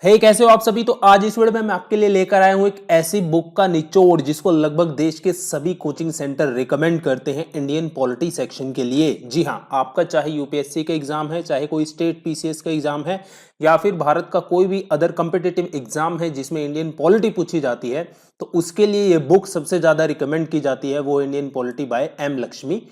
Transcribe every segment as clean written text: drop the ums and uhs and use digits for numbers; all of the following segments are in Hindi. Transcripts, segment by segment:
हे कैसे हो आप सभी। तो आज इस वीडियो में मैं आपके लिए लेकर आया हूं एक ऐसी बुक का निचोड़ जिसको लगभग देश के सभी कोचिंग सेंटर रिकमेंड करते हैं इंडियन पॉलिटी सेक्शन के लिए। जी हां, आपका चाहे यूपीएससी का एग्जाम है, चाहे कोई स्टेट पीसीएस का एग्जाम है, या फिर भारत का कोई भी अदर कॉम्पिटिटिव एग्जाम है जिसमें इंडियन पॉलिटी पूछी जाती है, तो उसके लिए ये बुक सबसे ज्यादा रिकमेंड की जाती है, वो Indian polity by M Lakshmi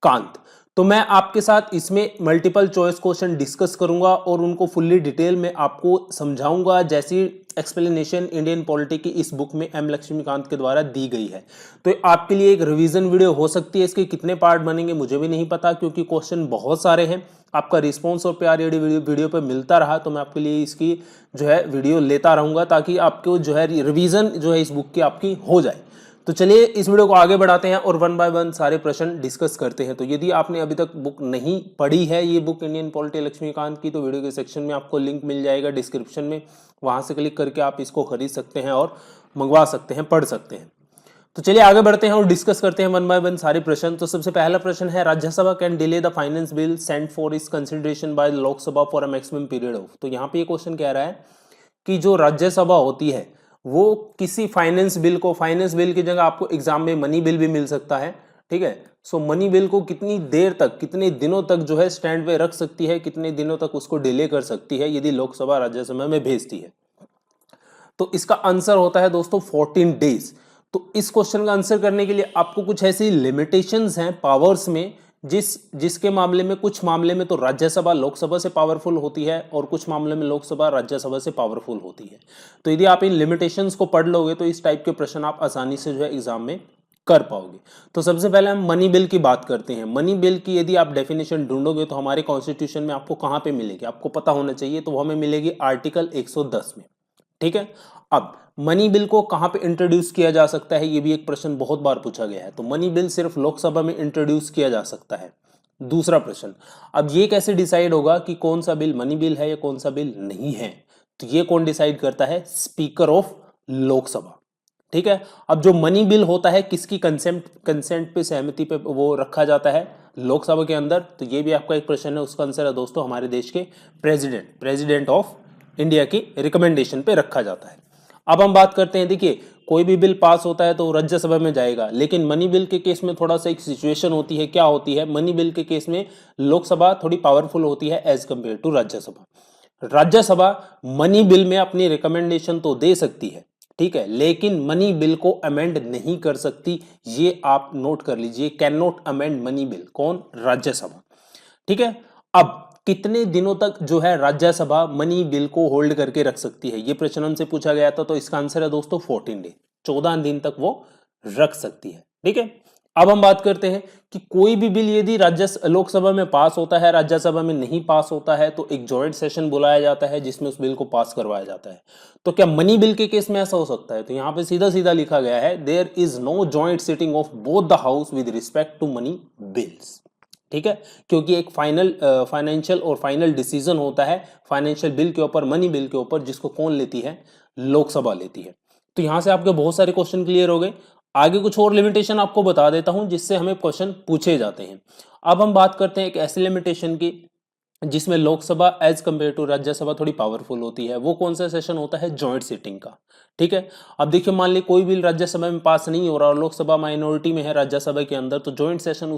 Kant. तो मैं आपके साथ इसमें मल्टीपल चॉइस क्वेश्चन डिस्कस करूंगा और उनको फुल्ली डिटेल में आपको समझाऊंगा, जैसी एक्सप्लेनेशन इंडियन पॉलिटी की इस बुक में एम लक्ष्मीकांत के द्वारा दी गई है। तो आपके लिए एक रिवीजन वीडियो हो सकती है। इसके कितने पार्ट बनेंगे मुझे भी नहीं पता, क्योंकि क्वेश्चन बहुत सारे हैं। आपका रिस्पॉन्स और प्यार यदि वीडियो पे मिलता रहा तो मैं आपके लिए इसकी जो है वीडियो लेता रहूंगा, ताकि आपको जो है रिवीजन जो है इस बुक की आपकी हो जाए। तो चलिए इस वीडियो को आगे बढ़ाते हैं और वन बाय वन सारे प्रश्न डिस्कस करते हैं। तो यदि आपने अभी तक बुक नहीं पढ़ी है, ये बुक इंडियन पॉलिटी लक्ष्मीकांत की, तो वीडियो के सेक्शन में आपको लिंक मिल जाएगा डिस्क्रिप्शन में, वहां से क्लिक करके आप इसको खरीद सकते हैं और मंगवा सकते हैं, पढ़ सकते हैं। तो चलिए आगे बढ़ते हैं और डिस्कस करते हैं वन बाय वन सारे प्रश्न। तो सबसे पहला प्रश्न है, Rajya Sabha can delay the finance bill sent for its consideration by Lok Sabha for a maximum period of. तो यहाँ पे ये क्वेश्चन कह रहा है कि जो राज्यसभा होती है वो किसी फाइनेंस बिल को, फाइनेंस बिल की जगह आपको एग्जाम में मनी बिल भी मिल सकता है, ठीक है। सो मनी बिल को कितनी देर तक, कितने दिनों तक जो है स्टैंड पे रख सकती है, कितने दिनों तक उसको डिले कर सकती है यदि लोकसभा राज्यसभा में भेजती है। तो इसका आंसर होता है दोस्तों 14 डेज। तो इस क्वेश्चन का आंसर करने के लिए आपको कुछ ऐसी लिमिटेशंस हैं पावर्स में, जिसके मामले में, कुछ मामले में तो राज्यसभा लोकसभा से पावरफुल होती है और कुछ मामले में लोकसभा राज्यसभा से पावरफुल होती है। तो यदि आप इन लिमिटेशंस को पढ़ लोगे तो इस टाइप के प्रश्न आप आसानी से जो है एग्जाम में कर पाओगे। तो सबसे पहले हम मनी बिल की बात करते हैं। मनी बिल की यदि आप डेफिनेशन ढूंढोगे तो हमारे कॉन्स्टिट्यूशन में आपको कहां पे मिलेगी, आपको पता होना चाहिए, तो वो हमें मिलेगी आर्टिकल 110 में, ठीक है। अब मनी बिल को कहां पे इंट्रोड्यूस किया जा सकता है, ये भी एक प्रश्न बहुत बार पूछा गया है। तो मनी बिल सिर्फ लोकसभा में इंट्रोड्यूस किया जा सकता है। दूसरा प्रश्न, अब ये कैसे डिसाइड होगा कि कौन सा बिल मनी बिल है या कौन सा बिल नहीं है, तो ये कौन डिसाइड करता है, स्पीकर ऑफ लोकसभा, ठीक है। अब जो मनी बिल होता है किसकी कंसेंट पे, सहमति पे वो रखा जाता है, लोकसभा के अंदर। तो ये भी आपका एक प्रश्न है, उसका आंसर है दोस्तों हमारे देश के प्रेसिडेंट ऑफ इंडिया की रिकमेंडेशन पे रखा जाता है। अब हम बात करते हैं, देखिए कोई भी बिल पास होता है तो राज्यसभा में जाएगा, लेकिन मनी बिल के केस में थोड़ा सा एक सिचुएशन होती है। क्या होती है, मनी बिल के केस में लोकसभा थोड़ी पावरफुल होती है as compare to Rajya Sabha. Rajya Sabha money bill में अपनी रिकमेंडेशन तो दे सकती है, ठीक है, लेकिन मनी बिल को अमेंड नहीं कर सकती। ये आप नोट कर लीजिए, can not amend money bill, कौन, राज्यसभा, ठीक है। अब कितने दिनों तक जो है राज्यसभा मनी बिल को होल्ड करके रख सकती है, ये प्रश्न हमसे पूछा गया था। तो इसका आंसर है दोस्तों 14 डे, 14 दिन तक वो रख सकती है, ठीक है। अब हम बात करते हैं कि कोई भी बिल यदि लोकसभा में पास होता है, राज्यसभा में नहीं पास होता है, तो एक जॉइंट सेशन बुलाया जाता है जिसमें उस बिल को पास करवाया जाता है। तो क्या मनी बिल के केस में ऐसा हो सकता है, तो यहां पे सीधा सीधा लिखा गया है, there is no joint sitting of both the house with respect to money bills, ठीक है। क्योंकि एक फाइनेंशियल और फाइनल डिसीजन होता है फाइनेंशियल बिल के ऊपर, मनी बिल के ऊपर, जिसको कौन लेती है, लोकसभा लेती है। तो यहां से आपके बहुत सारे क्वेश्चन क्लियर हो गए। आगे कुछ और लिमिटेशन आपको बता देता हूं जिससे हमें क्वेश्चन पूछे जाते हैं। अब हम बात करते हैं एक ऐसी लिमिटेशन की जिसमें Lok Sabha as compare to Rajya Sabha थोड़ी पावरफुल होती है। वो कौन सा सेशन होता है, जॉइंट सिटिंग का, ठीक है। अब देखिए मान ली कोई बिल राज्यसभा में पास नहीं हो रहा और लोकसभा माइनॉरिटी में है राज्यसभा के अंदर, तो जॉइंट सेशन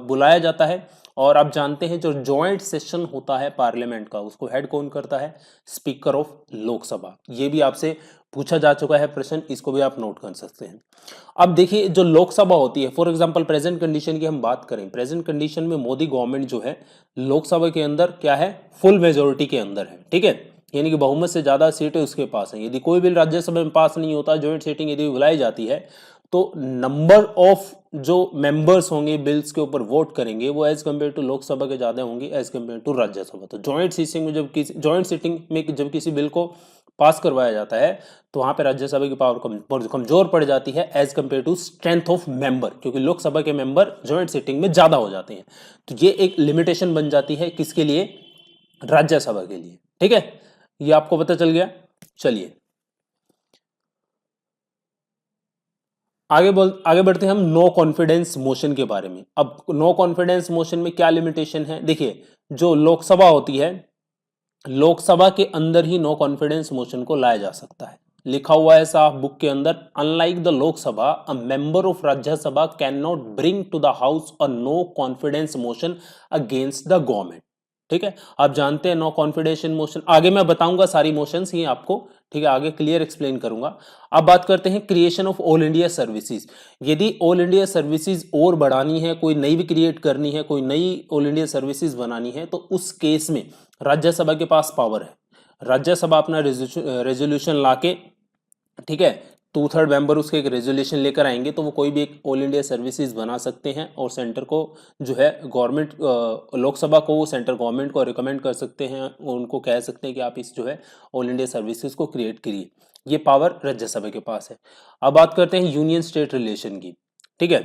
बुलाया जाता है। और आप जानते हैं जो जॉइंट सेशन होता है पार्लियामेंट का, उसको हेड कौन करता है, स्पीकर ऑफ लोकसभा। ये भी आपसे पूछा जा चुका है प्रश्न, इसको भी आप नोट कर सकते हैं। अब देखिए जो लोकसभा होती है, फॉर एग्जांपल प्रेजेंट कंडीशन की हम बात करें, प्रेजेंट कंडीशन में मोदी गवर्नमेंट जो है लोकसभा के अंदर क्या है, फुल मेजोरिटी के अंदर है, ठीक है। यानी कि बहुमत से ज्यादा सीटें उसके पास हैं। यदि कोई बिल राज्यसभा में पास नहीं होता, जॉइंट सीटिंग यदि बुलाई जाती है, तो नंबर ऑफ जो मेंबर्स होंगे बिल्स के ऊपर वोट करेंगे वो एज कंपेयर टू लोकसभा के ज्यादा होंगे एज कंपेयर टू राज्यसभा। तो जॉइंट सीटिंग में जब किसी बिल को पास करवाया जाता है तो वहां पे राज्यसभा की पावर कमजोर पड़ जाती है as compare to strength of member, क्योंकि लोकसभा के मेंबर जॉइंट सीटिंग में ज्यादा हो जाते हैं। तो ये एक लिमिटेशन बन जाती है किसके लिए, राज्यसभा के लिए, ठीक है। ये आपको पता चल गया। चलिए आगे बढ़ते हैं हम नो कॉन्फिडेंस मोशन के बारे में। अब नो कॉन्फिडेंस मोशन में क्या लिमिटेशन है, देखिए जो लोकसभा होती है लोकसभा के अंदर ही नो कॉन्फिडेंस मोशन को लाया जा सकता है। लिखा हुआ है साफ बुक के अंदर, unlike the Lok Sabha a member of Rajya Sabha can not bring to the house a no confidence motion against the government. ठीक है, आप जानते हैं नो कॉन्फिडेंस मोशन, आगे मैं बताऊंगा सारी मोशंस ही आपको, ठीक है, आगे क्लियर एक्सप्लेन करूंगा। अब बात करते हैं creation of all India services. यदि ऑल इंडिया सर्विसेज और बढ़ानी है, कोई नई भी क्रिएट करनी है, कोई नई ऑल इंडिया सर्विसेज बनानी है, तो उस केस में राज्यसभा के पास पावर है। राज्यसभा अपना रेजोल्यूशन लाके, ठीक है, 2/3 मेंबर उसके एक रेजोल्यूशन लेकर आएंगे, तो वो कोई भी एक ऑल इंडिया सर्विसेज बना सकते हैं और सेंटर को जो है गवर्नमेंट, लोकसभा को, सेंट्रल गवर्नमेंट को रिकमेंड कर सकते हैं, उनको कह सकते हैं कि आप इस जो है ऑल इंडिया सर्विसेज को क्रिएट करिए। ये पावर राज्यसभा के पास है। अब बात करते हैं यूनियन स्टेट रिलेशन की। ठीक है,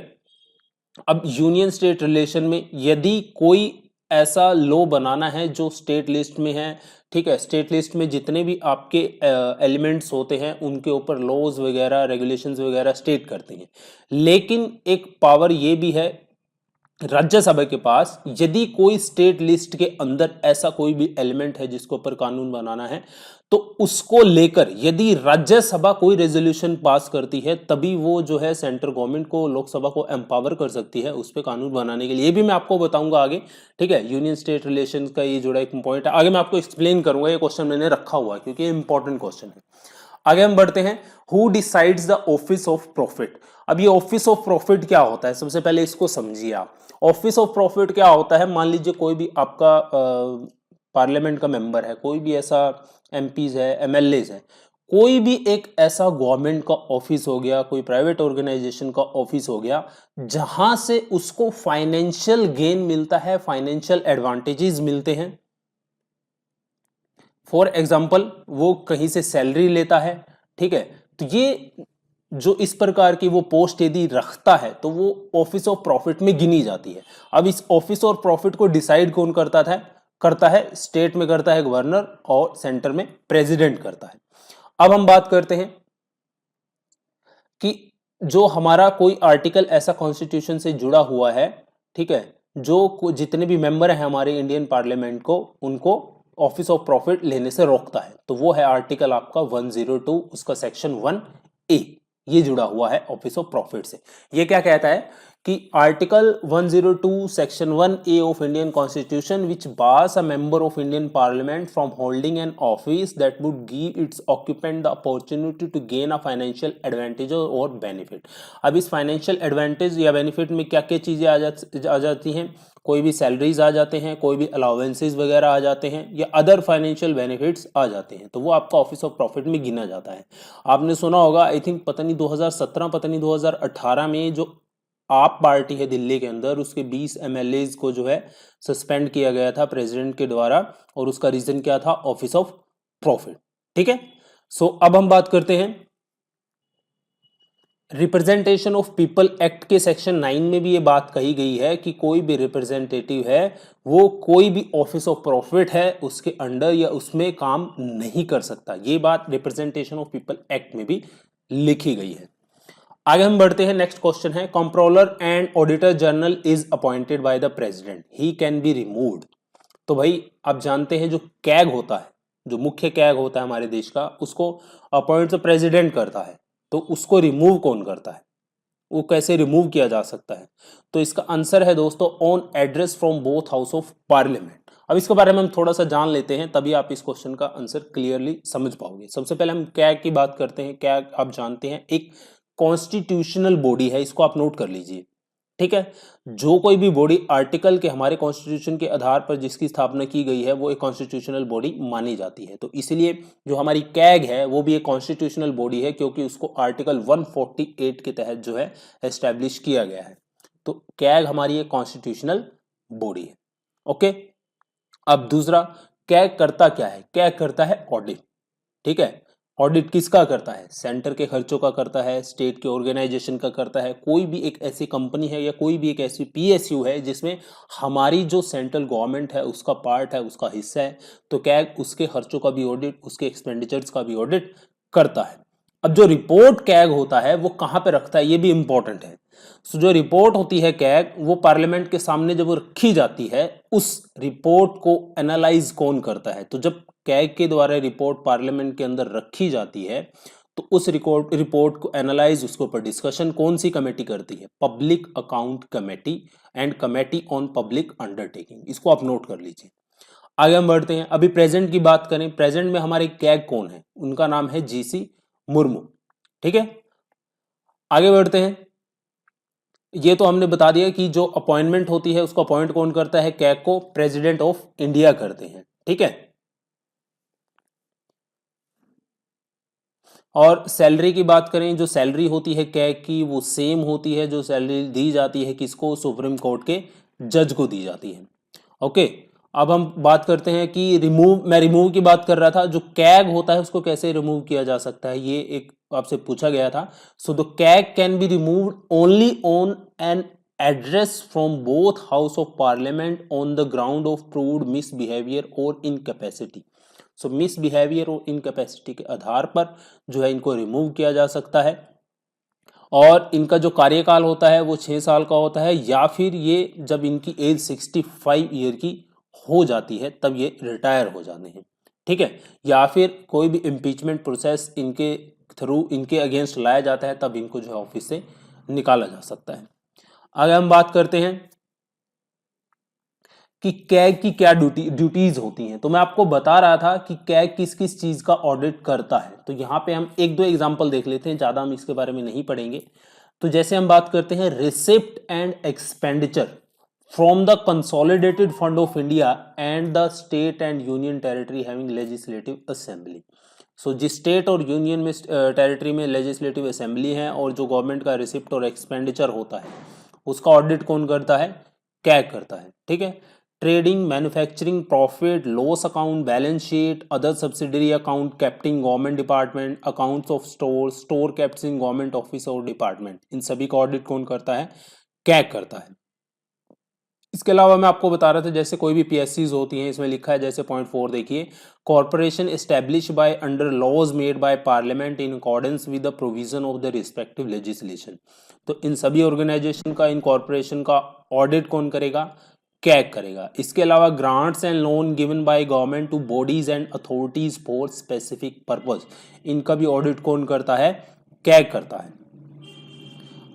अब यूनियन स्टेट रिलेशन में यदि कोई ऐसा लॉ बनाना है जो स्टेट लिस्ट में है, ठीक है, स्टेट लिस्ट में जितने भी आपके एलिमेंट्स होते हैं उनके ऊपर लॉज वगैरह, रेगुलेशंस वगैरह स्टेट करते हैं, लेकिन एक पावर ये भी है राज्यसभा के पास, यदि कोई स्टेट लिस्ट के अंदर ऐसा कोई भी एलिमेंट है जिसके ऊपर कानून बनाना है, तो उसको लेकर यदि राज्यसभा कोई रेजोल्यूशन पास करती है, तभी वो जो है सेंट्रल गवर्नमेंट को, लोकसभा को एम्पावर कर सकती है उस पर कानून बनाने के लिए। ये भी मैं आपको बताऊंगा आगे। ठीक है, यूनियन स्टेट रिलेशन का ये जुड़ा एक पॉइंट है, आगे मैं आपको एक्सप्लेन करूंगा। ये क्वेश्चन मैंने रखा हुआ है क्योंकि ये इंपॉर्टेंट क्वेश्चन है। आगे हम बढ़ते हैं, who decides the office of profit. अब ये ऑफिस ऑफ प्रॉफिट क्या होता है, सबसे पहले इसको समझिए आप। ऑफिस ऑफ प्रॉफिट क्या होता है, मान लीजिए कोई भी आपका पार्लियामेंट का मेंबर है, कोई भी ऐसा एमपीज है, एमएलएज है, कोई भी एक ऐसा गवर्नमेंट का ऑफिस हो गया, कोई प्राइवेट ऑर्गेनाइजेशन का ऑफिस हो गया, जहां से उसको फाइनेंशियल गेन मिलता है, फाइनेंशियल एडवांटेजेस मिलते हैं। फॉर एग्जाम्पल वो कहीं से सैलरी लेता है, ठीक है, तो ये जो इस प्रकार की वो पोस्ट यदि रखता है तो वो ऑफिस ऑफ प्रॉफिट में गिनी जाती है। अब इस ऑफिस ऑफ प्रॉफिट को डिसाइड कौन करता है, स्टेट में करता है गवर्नर और सेंटर में प्रेसिडेंट करता है। अब हम बात करते हैं कि जो हमारा कोई आर्टिकल ऐसा कॉन्स्टिट्यूशन से जुड़ा हुआ है, ठीक है, जो जितने भी मेंबर हैं हमारे इंडियन पार्लियामेंट को, उनको ऑफिस ऑफ प्रॉफिट लेने से रोकता है, तो वो है आर्टिकल आपका 102, उसका सेक्शन 1A, ये जुड़ा हुआ है ऑफिस ऑफ प्रॉफिट से। ये क्या कहता है कि article 102 section 1A of Indian constitution which bars a member of Indian parliament from holding an office that would give its occupant the opportunity to gain a financial advantage और बेनिफिट। अब इस फाइनेंशियल एडवांटेज या बेनिफिट में क्या क्या चीजें आ जाती हैं, कोई भी सैलरीज आ जाते हैं, कोई भी अलाउंसेस वगैरह आ जाते हैं, या अदर फाइनेंशियल बेनिफिट्स आ जाते हैं, तो वो आपका ऑफिस ऑफ प्रॉफिट में गिना जाता है। आपने सुना होगा, आई थिंक पता नहीं 2017 पता नहीं 2018 में जो आप पार्टी है दिल्ली के अंदर, उसके 20 एमएलएज को जो है सस्पेंड किया गया था प्रेसिडेंट के द्वारा, और उसका रीजन क्या था, ऑफिस ऑफ प्रॉफिट। ठीक है, सो अब हम बात करते हैं रिप्रेजेंटेशन ऑफ पीपल एक्ट के सेक्शन 9 में भी ये बात कही गई है कि कोई भी रिप्रेजेंटेटिव है वो कोई भी ऑफिस ऑफ प्रॉफिट है उसके अंडर या उसमें काम नहीं कर सकता। ये बात रिप्रेजेंटेशन ऑफ पीपल एक्ट में भी लिखी गई है। आगे हम बढ़ते हैं, नेक्स्ट क्वेश्चन है, controller and auditor general is appointed by the president, he can be removed. तो भाई आप जानते हैं जो कैग होता है, जो मुख्य कैग होता है हमारे देश का, उसको अपॉइंट तो प्रेसिडेंट करता है, तो उसको रिमूव कौन करता है, वो कैसे रिमूव किया जा सकता है, तो इसका आंसर है दोस्तों on address from both house of parliament. अब इसके बारे में हम थोड़ा सा जान लेते हैं, तभी आप इस क्वेश्चन का आंसर क्लियरली समझ पाओगे। सबसे पहले हम कैग की बात करते हैं। कैग आप जानते हैं एक कॉन्स्टिट्यूशनल बॉडी है, इसको आप नोट कर लीजिए। ठीक है, जो कोई भी बॉडी आर्टिकल के, हमारे कॉन्स्टिट्यूशन के आधार पर जिसकी स्थापना की गई है, वो एक कॉन्स्टिट्यूशनल बॉडी मानी जाती है। तो इसलिए जो हमारी कैग है वो भी एक कॉन्स्टिट्यूशनल बॉडी है, क्योंकि उसको आर्टिकल 148 के तहत जो है एस्टैब्लिश किया गया है। तो कैग हमारी एक कॉन्स्टिट्यूशनल बॉडी है। ओके, अब दूसरा, कैग करता क्या है, कैग करता है ऑडिट। ठीक है, ऑडिट किसका करता है, सेंटर के खर्चों का करता है, स्टेट के ऑर्गेनाइजेशन का करता है, कोई भी एक ऐसी कंपनी है या कोई भी एक ऐसी पीएसयू है जिसमें हमारी जो सेंट्रल गवर्नमेंट है उसका पार्ट है, उसका हिस्सा है, तो कैग उसके खर्चों का भी ऑडिट, उसके एक्सपेंडिचर्स का भी ऑडिट करता है। अब जो रिपोर्ट कैग होता है वो कहां पे रखता है, ये भी इंपॉर्टेंट है। सो जो रिपोर्ट होती है कैग, वो पार्लियामेंट के सामने जब वो रखी जाती है, उस रिपोर्ट को एनालाइज कौन करता है, तो जब कैग के द्वारा रिपोर्ट पार्लियामेंट के अंदर रखी जाती है तो उस रिपोर्ट को एनालाइज, उसके ऊपर डिस्कशन कौन सी कमेटी करती है? Public account committee and committee on public undertaking. इसको आप नोट कर लीजिए। आगे हम बढ़ते हैं। अभी प्रेजेंट की बात करें, प्रेजेंट में हमारे कैग कौन है? उनका नाम है जीसी मुर्मू। ठीक है, आगे बढ़ते हैं। ये तो हमने बता दिया कि जो अपॉइंटमेंट होती है उसको अपॉइंट कौन करता है? कैग को प्रेसिडेंट ऑफ इंडिया करते हैं। ठीक है, और सैलरी की बात करें, जो सैलरी होती है कैग की वो सेम होती है जो सैलरी दी जाती है किसको? सुप्रीम कोर्ट के जज को दी जाती है। ओके, अब हम बात करते हैं कि मैं रिमूव की बात कर रहा था। जो कैग होता है उसको कैसे रिमूव किया जा सकता है, ये एक आपसे पूछा गया था। So the CAG can be removed only on an address from both house of parliament on the ground of proved misbehaviour और इनकैपेसिटी। सो मिसबिहेवियर और इनकैपेसिटी के आधार पर जो है इनको रिमूव किया जा सकता है। और इनका जो कार्यकाल होता है वो 6 साल का होता है, या फिर ये जब इनकी एज 65 ईयर की हो जाती है तब ये रिटायर हो जाते हैं। ठीक है, या फिर कोई भी इम्पीचमेंट प्रोसेस इनके थ्रू इनके अगेंस्ट लाया जाता है तब इनको जो है ऑफिस से निकाला जा सकता है। आगे हम बात करते हैं कि कैग की क्या ड्यूटीज होती हैं। तो मैं आपको बता रहा था कि कैग किस किस चीज का ऑडिट करता है। तो यहाँ पे हम एक दो एग्जांपल देख लेते हैं, ज्यादा हम इसके बारे में नहीं पढ़ेंगे। तो जैसे हम बात करते हैं receipt and expenditure from the consolidated fund of India and the state and union territory having legislative assembly. So जिस स्टेट और यूनियन में टेरिटरी में लेजिस्लेटिव असेंबली है और जो गवर्नमेंट का रिसिप्ट और एक्सपेंडिचर होता है उसका ऑडिट कौन करता है? कैग करता है। ठीक है, trading, manufacturing, profit, loss account, balance sheet, other subsidiary account kept in government department, accounts of store kept in government office और डिपार्टमेंट, इन सभी का ऑडिट कौन करता है? कैग करता है। इसके अलावा मैं आपको बता रहा था जैसे कोई भी पीएससीज होती हैं, इसमें लिखा है जैसे पॉइंट 4 देखिए, corporation establish by under laws made by parliament in accordance with the provision of the respective legislation. तो इन सभी ऑर्गेनाइजेशन का, इन कॉर्पोरेशन का ऑडिट कौन करेगा? कैग करेगा। इसके अलावा grants and loan given by government two bodies and authorities for specific purpose, इनका भी ऑडिट कौन करता है? कैग करता है।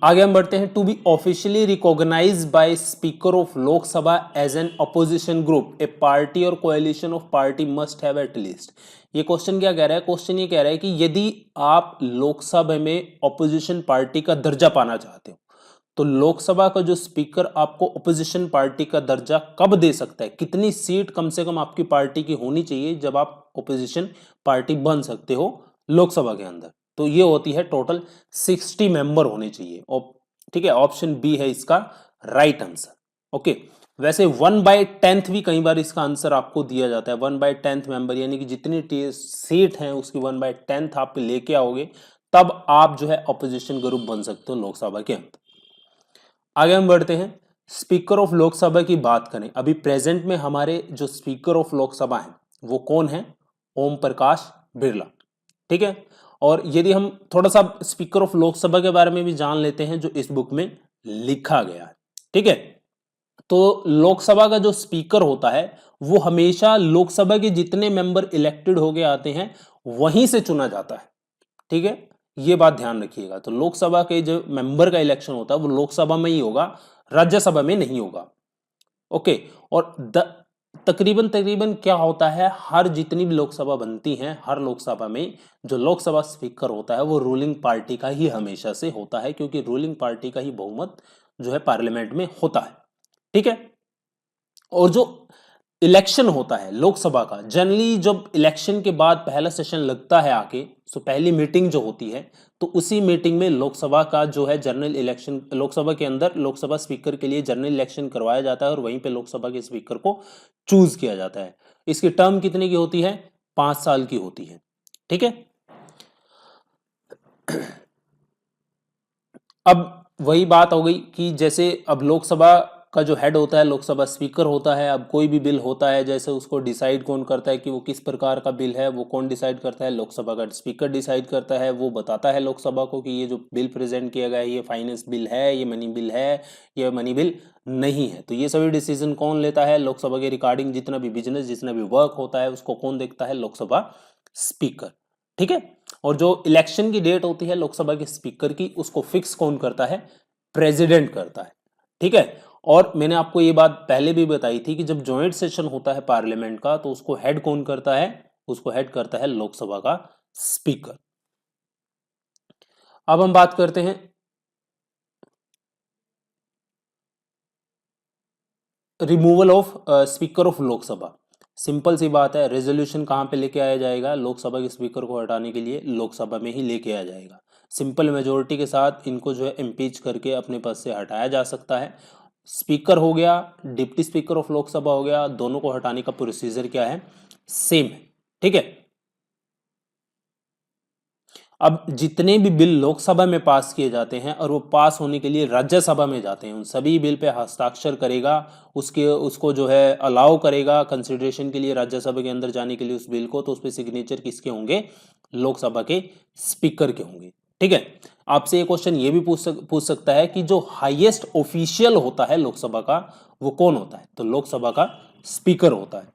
आगे हम बढ़ते हैं। To be officially recognise by speaker of Lok Sabha as an opposition group a party और coalition of party must have at least. ये क्वेश्चन क्या कह रहा है? क्वेश्चन ये कह रहा है कि यदि आप लोकसभा में ऑपोजिशन पार्टी का दर्जा पाना चाहते हो तो लोकसभा का जो स्पीकर आपको ऑपोजिशन पार्टी का दर्जा कब दे सकता है? कितनी सीट कम से कम आपकी पार्टी की होनी चाहिए जब आप ऑपोजिशन पार्टी बन सकते हो लोकसभा के अंदर? तो ये होती है टोटल 60 मेंबर होने चाहिए। ठीक है, ऑप्शन बी है इसका राइट आंसर। ओके, वैसे 1/10 भी कई बार इसका आंसर आपको दिया जाता है। 1/10 मेंबर यानी कि जितनी सीट हैं उसकी 1/10 आप लेके आओगे तब आप जो है ऑपोजिशन ग्रुप बन सकते हो लोकसभा के अंदर। आगे हम बढ़ते हैं। स्पीकर ऑफ लोकसभा की बात करें, अभी प्रेजेंट में हमारे जो स्पीकर ऑफ लोकसभा हैं वो कौन है? ओम प्रकाश बिरला। ठीक है, और यदि हम थोड़ा सा स्पीकर ऑफ लोकसभा के बारे में भी जान लेते हैं जो इस बुक में लिखा गया है। ठीक है, तो लोकसभा का जो स्पीकर होता है वो हमेशा लोकसभा के जितने मेंबर इलेक्टेड होके आते हैं वहीं से चुना जाता है। ठीक है, ये बात ध्यान रखिएगा। तो लोकसभा के जो मेंबर का इलेक्शन होता है वो लोकसभा में ही होगा, राज्यसभा में नहीं होगा। ओके, और तकरीबन तकरीबन क्या होता है, हर जितनी भी लोकसभा बनती हैं हर लोकसभा में जो लोकसभा स्पीकर होता है वो रूलिंग पार्टी का ही हमेशा से होता है, क्योंकि रूलिंग पार्टी का ही बहुमत जो है पार्लियामेंट में होता है। ठीक है, और जो इलेक्शन होता है लोकसभा का, जनरली जब इलेक्शन के बाद पहला सेशन लगता है आके, सो पहली मीटिंग जो होती है तो उसी मीटिंग में लोकसभा का जो है जनरल इलेक्शन, लोकसभा के अंदर लोकसभा स्पीकर के लिए जनरल इलेक्शन करवाया जाता है और वहीं पे लोकसभा के स्पीकर को चूज किया जाता है। इसकी टर्म कितने की होती है? 5 साल की होती है। ठीक है, अब वही बात हो गई कि जैसे अब लोकसभा का जो हेड होता है लोकसभा स्पीकर होता है। अब कोई भी बिल होता है जैसे उसको डिसाइड कौन करता है कि वो किस प्रकार का बिल है, वो कौन डिसाइड करता है, लोकसभा का स्पीकर डिसाइड करता है। वो बताता है लोकसभा को कि ये जो बिल प्रेजेंट किया गया है ये फाइनेंस बिल है, ये मनी बिल है, ये मनी बिल नहीं है। तो ये सभी डिसीजन कौन लेता है लोकसभा के रिगार्डिंग, जितना भी बिजनेस जितना भी वर्क होता है उसको कौन देखता है, लोकसभा स्पीकर। ठीक है। और जो इलेक्शन की डेट होती है लोकसभा के स्पीकर की, उसको फिक्स कौन करता है, प्रेसिडेंट करता है। ठीक है। और मैंने आपको ये बात पहले भी बताई थी कि जब जॉइंट सेशन होता है पार्लियामेंट का तो उसको हेड कौन करता है, उसको हेड करता है लोकसभा का स्पीकर। अब हम बात करते हैं removal of speaker of Lok Sabha. Simple सी बात है, रेजोल्यूशन कहां पे लेके आया जाएगा, लोकसभा के स्पीकर को हटाने के लिए लोकसभा में ही लेके आया जाएगा। सिंपल मेजोरिटी के साथ इनको जो है इम्पीच करके अपने पद से हटाया जा सकता है। स्पीकर हो गया, डिप्टी स्पीकर ऑफ लोकसभा हो गया, दोनों को हटाने का प्रोसीजर क्या है, सेम है। ठीक है। अब जितने भी बिल लोकसभा में पास किए जाते हैं और वो पास होने के लिए राज्यसभा में जाते हैं, उन सभी बिल पे हस्ताक्षर करेगा, उसको जो है अलाउ करेगा कंसिडरेशन के लिए राज्यसभा के अंदर जाने के लिए उस बिल को, तो उस पर सिग्नेचर किसके होंगे, लोकसभा के स्पीकर के होंगे। ठीक है। आपसे ये क्वेश्चन ये भी पूछ सकता है कि जो हाईएस्ट ऑफिशियल होता है लोकसभा का वो कौन होता है, तो लोकसभा का स्पीकर होता है।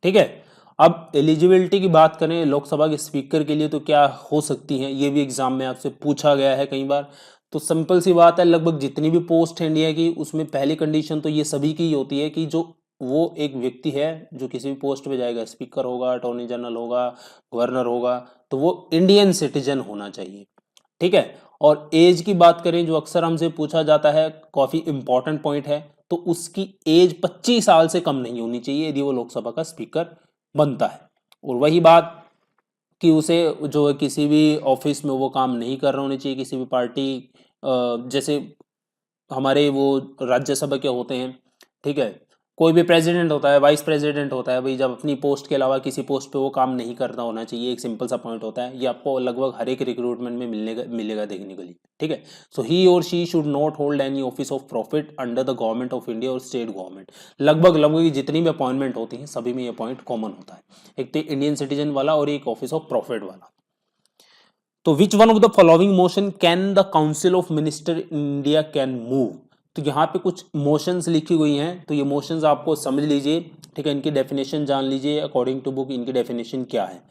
ठीक है। अब एलिजिबिलिटी की बात करें लोकसभा के स्पीकर के लिए तो क्या हो सकती हैं, ये भी एग्जाम में आपसे पूछा गया है कई बार। तो सिंपल सी बात है, लगभग जितनी भी पोस्ट है इंडिया की उसमें पहली कंडीशन तो ये सभी की होती है कि जो वो एक व्यक्ति है जो किसी भी पोस्ट पे जाएगा, स्पीकर होगा, अटॉर्नी जनरल होगा, गवर्नर होगा, तो वो इंडियन सिटीजन होना चाहिए। ठीक है। और एज की बात करें जो अक्सर हमसे पूछा जाता है, काफी इंपॉर्टेंट पॉइंट है, तो उसकी एज 25 साल से कम नहीं होनी चाहिए यदि वो लोकसभा का स्पीकर बनता है। और वही बात कि उसे जो है किसी भी ऑफिस में वो काम नहीं कर रहा होना चाहिए, किसी भी पार्टी जैसे हमारे वो राज्यसभा के होते हैं। ठीक है। कोई भी प्रेसिडेंट होता है, वाइस प्रेसिडेंट होता है, भाई जब अपनी पोस्ट के अलावा किसी पोस्ट पे वो काम नहीं करना होना चाहिए, एक सिंपल सा पॉइंट होता है। ये आपको लगभग हर एक रिक्रूटमेंट में मिलेगा देखने के लिए। ठीक है। सो ही और she should not hold any office of profit under the government of India और स्टेट गवर्नमेंट। लगभग जितनी भी अपॉइंटमेंट होती हैं सभी में ये पॉइंट कॉमन होता है, एक तो इंडियन सिटीजन वाला और एक ऑफिस ऑफ प्रॉफिट वाला। तो which one of the following motion can the council of minister India can move. तो यहाँ पे कुछ मोशंस लिखी हुई हैं, तो ये मोशंस आपको समझ लीजिए। ठीक है। इनकी डेफिनेशन जान लीजिए, अकॉर्डिंग टू बुक इनकी डेफिनेशन क्या है।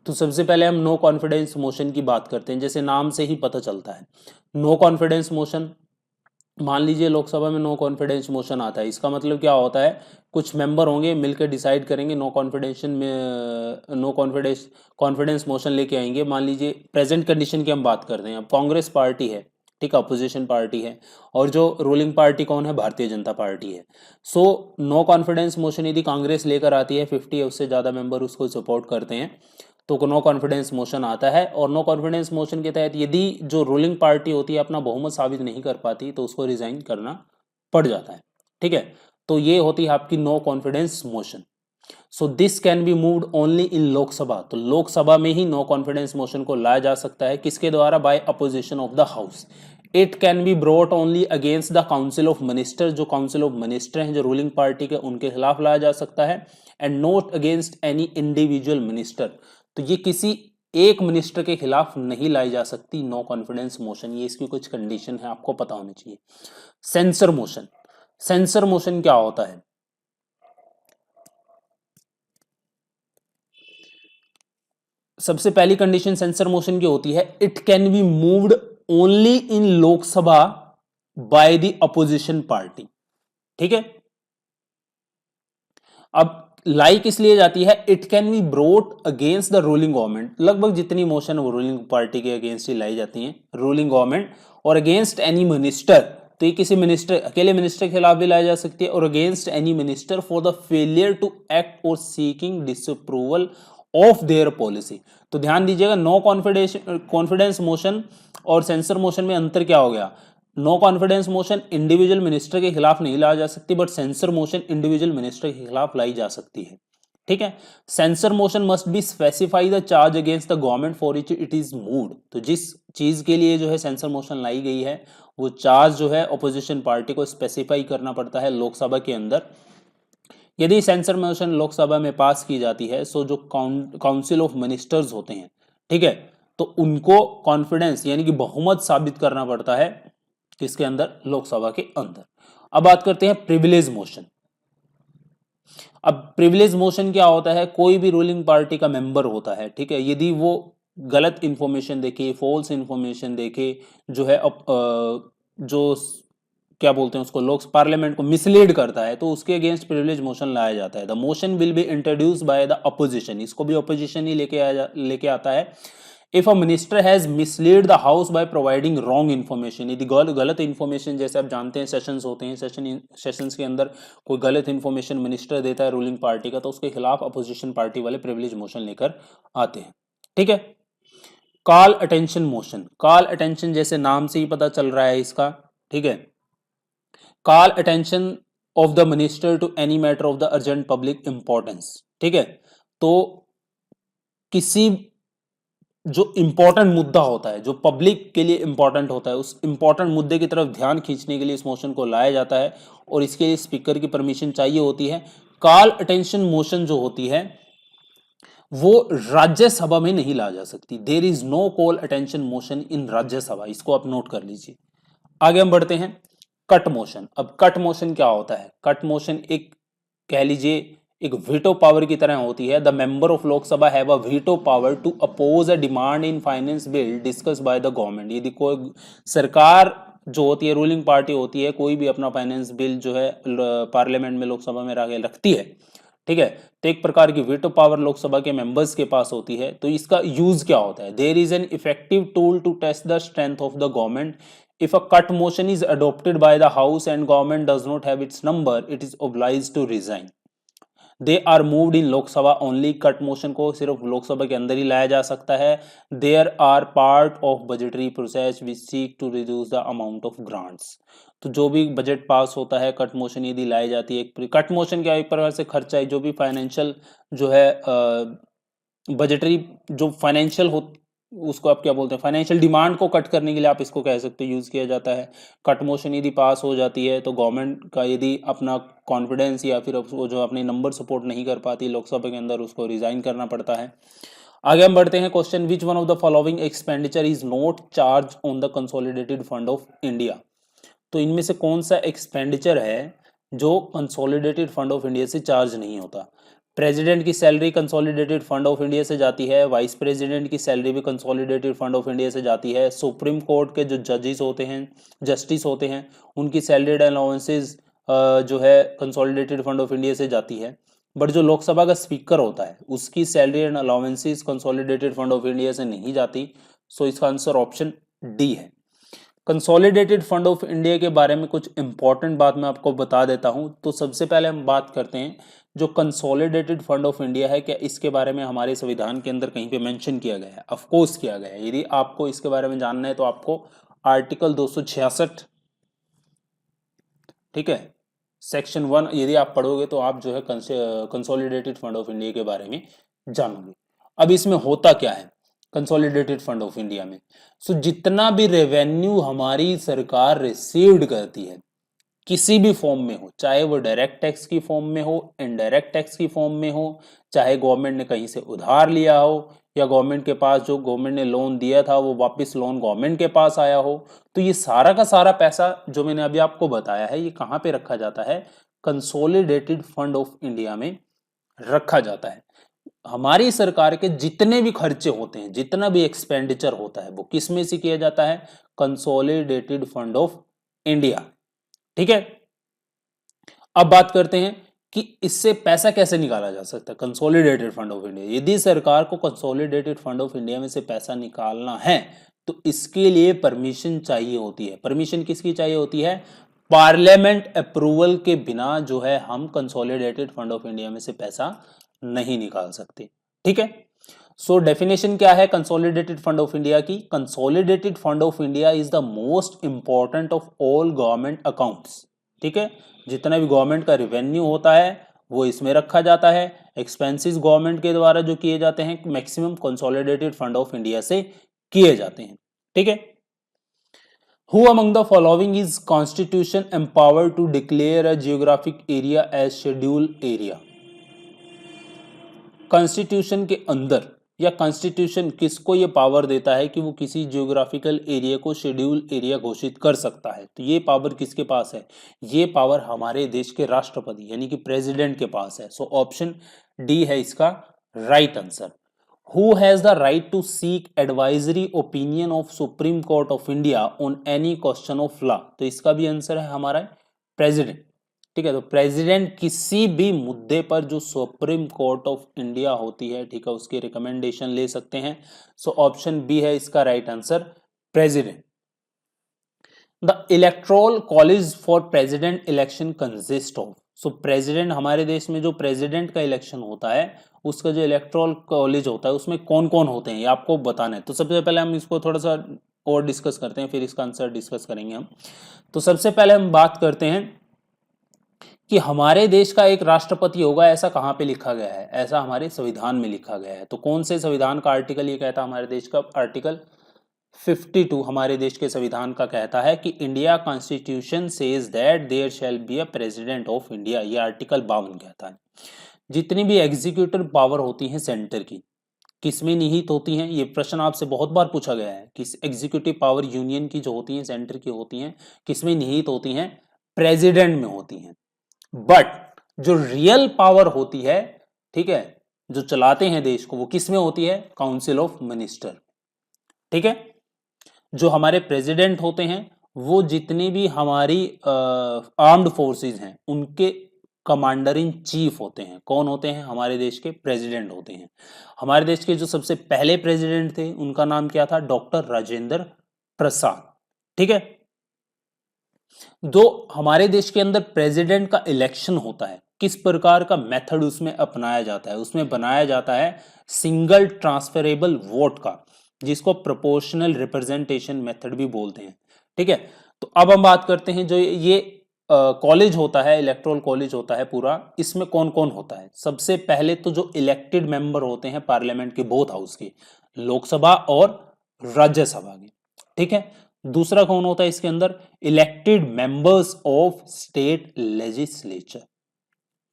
तो सबसे पहले हम नो कॉन्फिडेंस मोशन की बात करते हैं, जैसे नाम से ही पता चलता है। नो कॉन्फिडेंस मोशन, मान लीजिए लोकसभा में नो कॉन्फिडेंस मोशन आता है, इसका मतलब क्या होता है, कुछ मेंबर होंगे मिलकर डिसाइड करेंगे, नो कॉन्फिडेंस मोशन लेके आएंगे। मान लीजिए प्रेजेंट कंडीशन की हम बात करते हैं, अब कांग्रेस पार्टी है, ठीक है, अपोजिशन पार्टी है, और जो रूलिंग पार्टी कौन है, भारतीय जनता पार्टी है। सो नो कॉन्फिडेंस मोशन यदि कांग्रेस लेकर आती है, 50 या उससे ज्यादा मेंबर उसको सपोर्ट करते हैं, तो नो कॉन्फिडेंस मोशन आता है। और नो कॉन्फिडेंस मोशन के तहत यदि जो रूलिंग पार्टी होती है अपना बहुमत साबित नहीं कर पाती तो उसको रिजाइन करना पड़ जाता है। ठीक है। तो ये होती है आपकी no confidence motion. So this can be moved only in Lok Sabha. तो लोकसभा में ही नो कॉन्फिडेंस मोशन को लाया जा सकता है, किसके द्वारा, by opposition of the house. It can be brought only against the council of minister. जो काउंसिल ऑफ मिनिस्टर हैं जो रूलिंग पार्टी के, उनके खिलाफ लाया जा सकता है। And not against any individual minister. तो ये किसी एक मिनिस्टर के खिलाफ नहीं लाई जा सकती नो कॉन्फिडेंस मोशन, ये इसकी कुछ कंडीशन है, आपको पता होनी चाहिए। सेंसर मोशन, सेंसर मोशन क्या होता है, सबसे पहली कंडीशन सेंसर मोशन की होती है, it can be moved only in Lok Sabha by the opposition party. ठीक है। अब लाइक इसलिए जाती है, it can B brought against the ruling government. लगभग जितनी मोशन वो रूलिंग पार्टी के अगेंस्ट ही लाई जाती हैं, रूलिंग गवर्नमेंट, और अगेंस्ट एनी मिनिस्टर। तो ये किसी मिनिस्टर, अकेले मिनिस्टर के खिलाफ भी लाई जा सकती है, और against any minister for the failure to act और seeking disapproval of their policy. तो ध्यान दीजिएगा, नो कॉन्फिडेंस मोशन और सेंसर मोशन में अंतर क्या हो गया। No confidence motion individual minister के खिलाफ नहीं लाई जा सकती, but censure motion individual minister के खिलाफ लाई जा सकती है। ठीक है। Censure motion must be specify the charge against the government for which it is moved. तो जिस चीज के लिए जो है सेंसर मोशन लाई गई है वो चार्ज जो है ऑपोजिशन पार्टी को स्पेसिफाई करना पड़ता है लोकसभा के अंदर। यदि सेंसर मोशन लोकसभा में पास की जाती है, सो जो काउंसिल ऑफ मिनिस्टर्स होते हैं, ठीक है, तो उनको कॉन्फिडेंस यानी कि बहुमत साबित करना पड़ता है किसके अंदर, लोकसभा के अंदर। अब बात करते हैं प्रिविलेज मोशन। अब प्रिविलेज मोशन क्या होता है, कोई भी रूलिंग पार्टी का मेंबर होता है, ठीक है, यदि वो गलत इंफॉर्मेशन देखे, फॉल्स इंफॉर्मेशन देखे, जो है जो क्या बोलते हैं उसको, लोक पार्लियामेंट को मिसलीड करता है, तो उसके अगेंस्ट प्रिविलेज मोशन लाया जाता है। The motion will be introduce by the opposition, इसको भी अपोजिशन ही लेके आता है। If a minister has mislead the house by providing wrong information, यदि गलत इन्फॉर्मेशन, जैसे आप जानते हैं सेशंस होते हैं, सेशंस के अंदर कोई गलत इन्फॉर्मेशन मिनिस्टर देता है रूलिंग पार्टी का, तो उसके खिलाफ अपोजिशन पार्टी वाले प्रिविलेज मोशन लेकर आते हैं, ठीक है। Call attention motion, call attention जैसे नाम से ही पता चल रहा है इसका, ठीक है, call attention of the minister to any matter of the urgent public importance, ठीक है। तो किसी जो इंपॉर्टेंट मुद्दा होता है, जो पब्लिक के लिए इंपॉर्टेंट होता है, उस इंपॉर्टेंट मुद्दे की तरफ ध्यान खींचने के लिए इस मोशन को लाया जाता है और इसके लिए स्पीकर की परमिशन चाहिए होती है। कॉल अटेंशन मोशन जो होती है वो राज्यसभा में नहीं ला जा सकती। There is no call attention motion in Rajya Sabha, इसको आप नोट कर लीजिए। आगे हम बढ़ते हैं, कट मोशन। अब कट मोशन क्या होता है, कट मोशन एक कह लीजिए एक वीटो पावर की तरह होती है। The member of Lok Sabha have a veto power to oppose a demand in finance bill discuss by the government. यदि कोई सरकार जो होती है, रूलिंग पार्टी होती है, कोई भी अपना फाइनेंस बिल जो है पार्लियामेंट में, लोकसभा में रखती है, ठीक है, तो एक प्रकार की वीटो पावर लोकसभा के मेंबर्स के पास होती है। तो इसका यूज क्या होता है, there is an effective tool to test the strength of the government. If a cut motion is adopted by the house and government does not have its number, it is obliged to resign. They are moved in Lok Sabha only, cut motion को सिर्फ लोकसभा के अंदर ही लाया जा सकता है। There are part of budgetary process which seek to reduce the amount of grants. तो जो भी बजट पास होता है, कट मोशन यदि लाई जाती है, कट मोशन क्या एक प्रकार से खर्चा है, जो भी फाइनेंशियल जो है बजटरी जो फाइनेंशियल हो, उसको आप क्या बोलते हैं, फाइनेंशियल डिमांड को कट करने के लिए आप इसको कह सकते हो यूज किया जाता है। कट मोशन यदि पास हो जाती है तो गवर्नमेंट का यदि अपना कॉन्फिडेंस या फिर उसको जो अपने नंबर सपोर्ट नहीं कर पाती लोकसभा के अंदर, उसको रिजाइन करना पड़ता है। आगे हम बढ़ते हैं, question which one of the following expenditure is not charge on the consolidated fund of India. तो इनमें से कौन सा एक्सपेंडिचर है जो कंसोलिडेटेड फंड ऑफ इंडिया से चार्ज नहीं होता। प्रेसिडेंट की salary consolidated fund of India से जाती है, वाइस प्रेसिडेंट की सैलरी भी कंसोलिडेटेड फंड ऑफ इंडिया से जाती है, सुप्रीम कोर्ट के जो जजेस होते हैं, जस्टिस होते हैं, उनकी सैलरीड अलाउंसेस जो है कंसोलिडेटेड फंड ऑफ इंडिया से जाती है। बट जो लोकसभा का स्पीकर होता है उसकी salary and allowances consolidated fund of India से नहीं जाती। सो इसका आंसर ऑप्शन डी है। कंसोलिडेटेड फंड ऑफ इंडिया के बारे में कुछ इंपॉर्टेंट बात मैं आपको बता देता हूं। तो सबसे पहले हम बात करते हैं जो कंसोलिडेटेड फंड ऑफ इंडिया है, क्या इसके बारे में हमारे संविधान के अंदर कहीं पे मेंशन किया गया है। ऑफ कोर्स किया गया है। यदि आपको इसके बारे में जानना है तो आपको आर्टिकल 266, ठीक है, सेक्शन 1 यदि आप पढ़ोगे तो आप जो है कंसोलिडेटेड फंड ऑफ इंडिया के बारे में जानोगे। अब इसमें होता क्या है कंसोलिडेटेड फंड ऑफ इंडिया में, सो जितना भी रेवेन्यू हमारी सरकार रिसीव्ड करती है किसी भी फॉर्म में हो, चाहे वो डायरेक्ट टैक्स की फॉर्म में हो, इनडायरेक्ट टैक्स की फॉर्म में हो, चाहे गवर्नमेंट ने कहीं से उधार लिया हो या गवर्नमेंट के पास जो गवर्नमेंट ने लोन दिया था वो वापस लोन गवर्नमेंट के पास आया हो, तो ये सारा का सारा पैसा जो मैंने अभी आपको बताया है ये कहाँ पे रखा जाता है, कंसोलिडेटेड फंड ऑफ इंडिया में रखा जाता है। हमारी सरकार के जितने भी खर्चे होते हैं, जितना भी एक्सपेंडिचर होता है वो किस में से किया जाता है, कंसोलिडेटेड फंड ऑफ इंडिया, ठीक है। अब बात करते हैं कि इससे पैसा कैसे निकाला जा सकता है कंसोलिडेटेड फंड ऑफ इंडिया। यदि सरकार को कंसोलिडेटेड फंड ऑफ इंडिया में से पैसा निकालना है तो इसके लिए परमिशन चाहिए होती है। परमिशन किसकी चाहिए होती है, पार्लियामेंट अप्रूवल के बिना जो है हम कंसोलिडेटेड फंड ऑफ इंडिया में से पैसा नहीं निकाल सकते, ठीक है। सो डेफिनेशन क्या है कंसोलिडेटेड फंड ऑफ इंडिया की, consolidated fund of India is the most important of all government accounts, ठीक है। जितना भी गवर्नमेंट का रिवेन्यू होता है वो इसमें रखा जाता है। एक्सपेंसेस गवर्नमेंट के द्वारा जो किए जाते हैं maximum consolidated fund of India से किए जाते हैं, ठीक है। Who among the following is constitution empowered to declare a geographic area as schedule area? Constitution के अंदर या कॉन्स्टिट्यूशन किसको ये पावर देता है कि वो किसी जियोग्राफिकल एरिया को शेड्यूल एरिया घोषित कर सकता है? तो ये पावर किसके पास है? ये पावर हमारे देश के राष्ट्रपति यानी कि प्रेसिडेंट के पास है। सो ऑप्शन डी है इसका right answer. Who has the right to seek advisory opinion of Supreme Court of India on any question of law? तो इसका भी आंसर है हमारा प्रेसिडेंट। ठीक है, तो प्रेसिडेंट किसी भी मुद्दे पर जो सुप्रीम कोर्ट ऑफ इंडिया होती है, ठीक है, उसकी रिकमेंडेशन ले सकते हैं। सो ऑप्शन बी है इसका right answer, president. The electoral college for president election consist of. So president, हमारे देश में जो प्रेसिडेंट का इलेक्शन होता है उसका जो इलेक्टोरल कॉलेज होता है उसमें कौन कौन होते हैं ये आपको बताना है। तो सबसे पहले हम इसको थोड़ा सा और डिस्कस करते हैं, फिर इसका आंसर डिस्कस करेंगे हम। तो सबसे पहले हम बात करते हैं कि हमारे देश का एक राष्ट्रपति होगा, ऐसा कहाँ पे लिखा गया है? ऐसा हमारे संविधान में लिखा गया है। तो कौन से संविधान का आर्टिकल ये कहता है? हमारे देश का आर्टिकल 52 हमारे देश के संविधान का कहता है कि India constitution says that there shall be a president of India. ये आर्टिकल 52 कहता है। जितनी भी एग्जीक्यूटिव पावर होती हैं सेंटर की, किसमें निहित होती हैं? ये प्रश्न आपसे बहुत बार पूछा गया है कि एग्जीक्यूटिव पावर यूनियन की जो होती हैं, सेंटर की होती हैं, किसमें निहित होती हैं? प्रेसिडेंट में होती हैं। बट जो रियल पावर होती है, ठीक है, जो चलाते हैं देश को, वो किसमें होती है? Council of minister. ठीक है, जो हमारे प्रेसिडेंट होते हैं वो जितनी भी हमारी आर्म्ड फोर्सेस हैं उनके कमांडर इन चीफ होते हैं। कौन होते हैं? हमारे देश के प्रेसिडेंट होते हैं। हमारे देश के जो सबसे पहले प्रेसिडेंट थे उनका नाम क्या था? डॉक्टर राजेंद्र प्रसाद। ठीक है, जो हमारे देश के अंदर प्रेसिडेंट का इलेक्शन होता है, किस प्रकार का मेथड उसमें अपनाया जाता है? उसमें बनाया जाता है सिंगल ट्रांसफरेबल वोट का, जिसको प्रोपोर्शनल रिप्रेजेंटेशन मेथड भी बोलते हैं। ठीक है, तो अब हम बात करते हैं जो ये कॉलेज होता है, इलेक्टोरल कॉलेज होता है पूरा, इसमें कौन कौन होता है? सबसे पहले तो जो इलेक्टेड मेंबर होते हैं पार्लियामेंट के बोथ हाउस के, लोकसभा और राज्यसभा के। ठीक है, दूसरा कौन होता है इसके अंदर? Elected members of state legislature.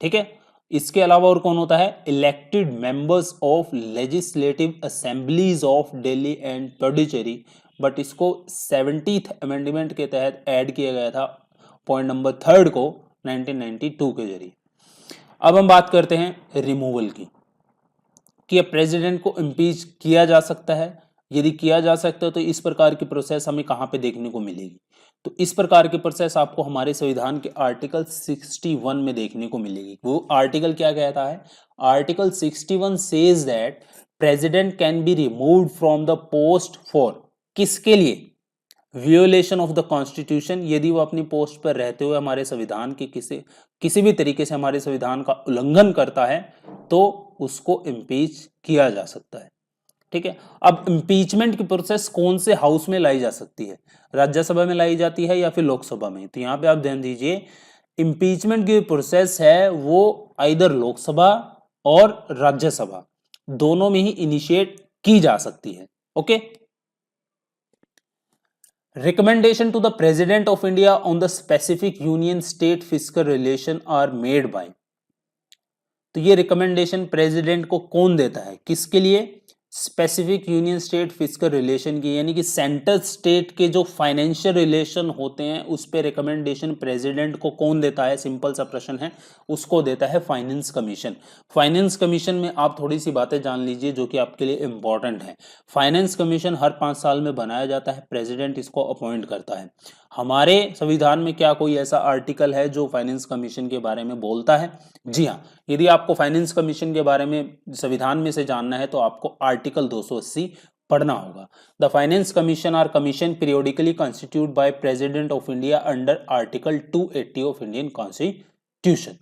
ठीक है, इसके अलावा और कौन होता है? Elected members of legislative assemblies of Delhi and Puducherry. But इसको 70th अमेंडमेंट के तहत ऐड किया गया था, पॉइंट नंबर 3 को 1992 के जरिए। अब हम बात करते हैं रिमूवल की, कि प्रेसिडेंट को इम्पीच किया जा सकता है। यदि किया जा सकता है तो इस प्रकार की प्रोसेस हमें कहां पे देखने को मिलेगी? तो इस प्रकार की प्रोसेस आपको हमारे संविधान के आर्टिकल 61 में देखने को मिलेगी। वो आर्टिकल क्या कहता है? Article 61 says that president can be removed from the post for, किसके लिए? वियोलेशन ऑफ द कॉन्स्टिट्यूशन। यदि वो अपनी पोस्ट पर रहते हुए हमारे संविधान के किसी भी तरीके से हमारे संविधान का उल्लंघन करता है तो उसको इम्पीच किया जा सकता है। ठीक है, अब इम्पीचमेंट की प्रोसेस कौन से हाउस में लाई जा सकती है? राज्यसभा में लाई जाती है या फिर लोकसभा में? तो यहाँ पे आप ध्यान दीजिए, इम्पीचमेंट की प्रोसेस है वो आइदर लोकसभा और राज्यसभा दोनों में ही इनिशिएट की जा सकती है। Okay, Recommendation to the President of India on the specific union state fiscal relation are made by। तो ये रिकमेंडेशन प्रेसिडेंट को कौन देता है? किसके लिए? Specific union state fiscal relation की, यानी कि सेंट्रल स्टेट के जो फाइनेंशियल रिलेशन होते हैं उस पे रिकमेंडेशन प्रेसिडेंट को कौन देता है? सिंपल सा प्रश्न है, उसको देता है फाइनेंस कमीशन। फाइनेंस कमीशन में आप थोड़ी सी बातें जान लीजिए जो कि आपके लिए इंपॉर्टेंट है। फाइनेंस कमीशन हर 5 साल में बनाया जाता है, प्रेसिडेंट इसको अपॉइंट करता है। हमारे संविधान में क्या कोई ऐसा आर्टिकल है जो फाइनेंस कमीशन के बारे में बोलता है? जी हाँ, यदि आपको फाइनेंस कमीशन के बारे में संविधान में से जानना है तो आपको आर्टिकल 280 पढ़ना होगा। The finance commission are commission periodically constitute by president of India under article 280 of Indian constitution.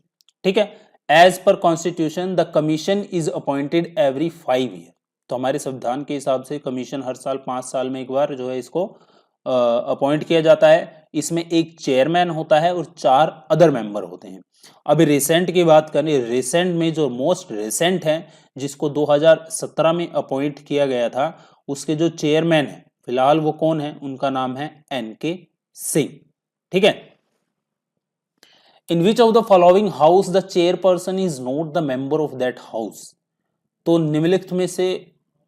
ठीक है, as per constitution the commission is appointed every 5 year. तो हमारे संविधान के हिसाब से कमीशन हर साल 5 साल में एक बार जो है इसको अपॉइंट किया जाता है। इसमें एक चेयरमैन होता है और 4 अदर मेंबर होते हैं। अभी रिसेंट की बात करें, रिसेंट में जो मोस्ट रिसेंट है जिसको 2017 में अपॉइंट किया गया था, उसके जो चेयरमैन है फिलहाल वो कौन है, उनका नाम है एनके सिंह। ठीक है। In which of the following house the chairperson is not the member of that house. तो निम्नलिखित में से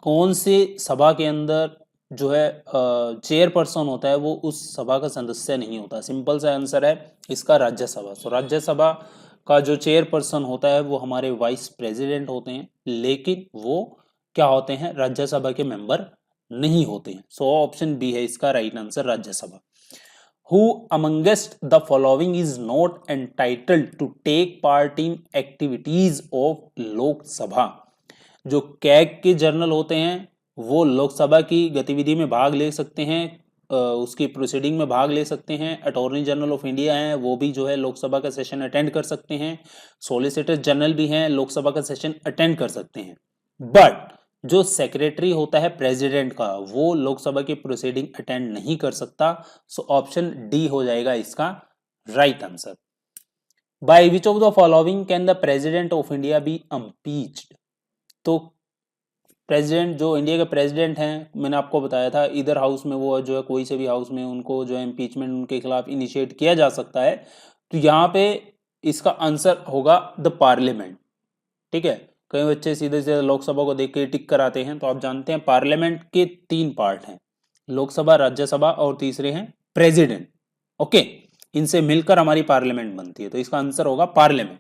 कौन से सभा के अंदर जो है चेयरपर्सन होता है वो उस सभा का सदस्य नहीं होता। सिंपल सा आंसर है इसका राज्यसभा। तो राज्यसभा का जो चेयरपर्सन होता है वो हमारे वाइस प्रेसिडेंट होते हैं, लेकिन वो क्या होते हैं, राज्यसभा के मेंबर नहीं होते हैं। सो ऑप्शन बी है इसका right answer, Rajya Sabha. Who amongst the following is not entitled to take part in activities of लोक सभा। जो कैग के जर्नल होते हैं वो लोकसभा की गतिविधि में भाग ले सकते हैं, उसकी प्रोसीडिंग में भाग ले सकते हैं। अटॉर्नी जनरल ऑफ इंडिया हैं, वो भी जो है लोकसभा का सेशन अटेंड कर सकते हैं। सॉलिसिटर जनरल भी हैं, लोकसभा का सेशन अटेंड कर सकते हैं। बट जो सेक्रेटरी होता है प्रेसिडेंट का, वो लोकसभा की प्रोसीडिंग अटेंड नहीं कर सकता। सो ऑप्शन डी हो जाएगा इसका right answer. By which of the following can the president of India be impeached. तो प्रेसिडेंट, जो इंडिया के प्रेसिडेंट हैं, मैंने आपको बताया था इधर हाउस में वो जो है कोई से भी हाउस में उनको जो है इम्पीचमेंट उनके खिलाफ इनिशिएट किया जा सकता है। तो यहाँ पे इसका आंसर होगा द पार्लियामेंट। ठीक है। कई बच्चे सीधे सीधे लोकसभा को देख के टिक कराते हैं, तो आप जानते हैं पार्लियामेंट के 3 पार्ट हैं, लोकसभा, राज्यसभा और तीसरे हैं प्रेसिडेंट। ओके, इनसे मिलकर हमारी पार्लियामेंट बनती है, तो इसका आंसर होगा पार्लियामेंट।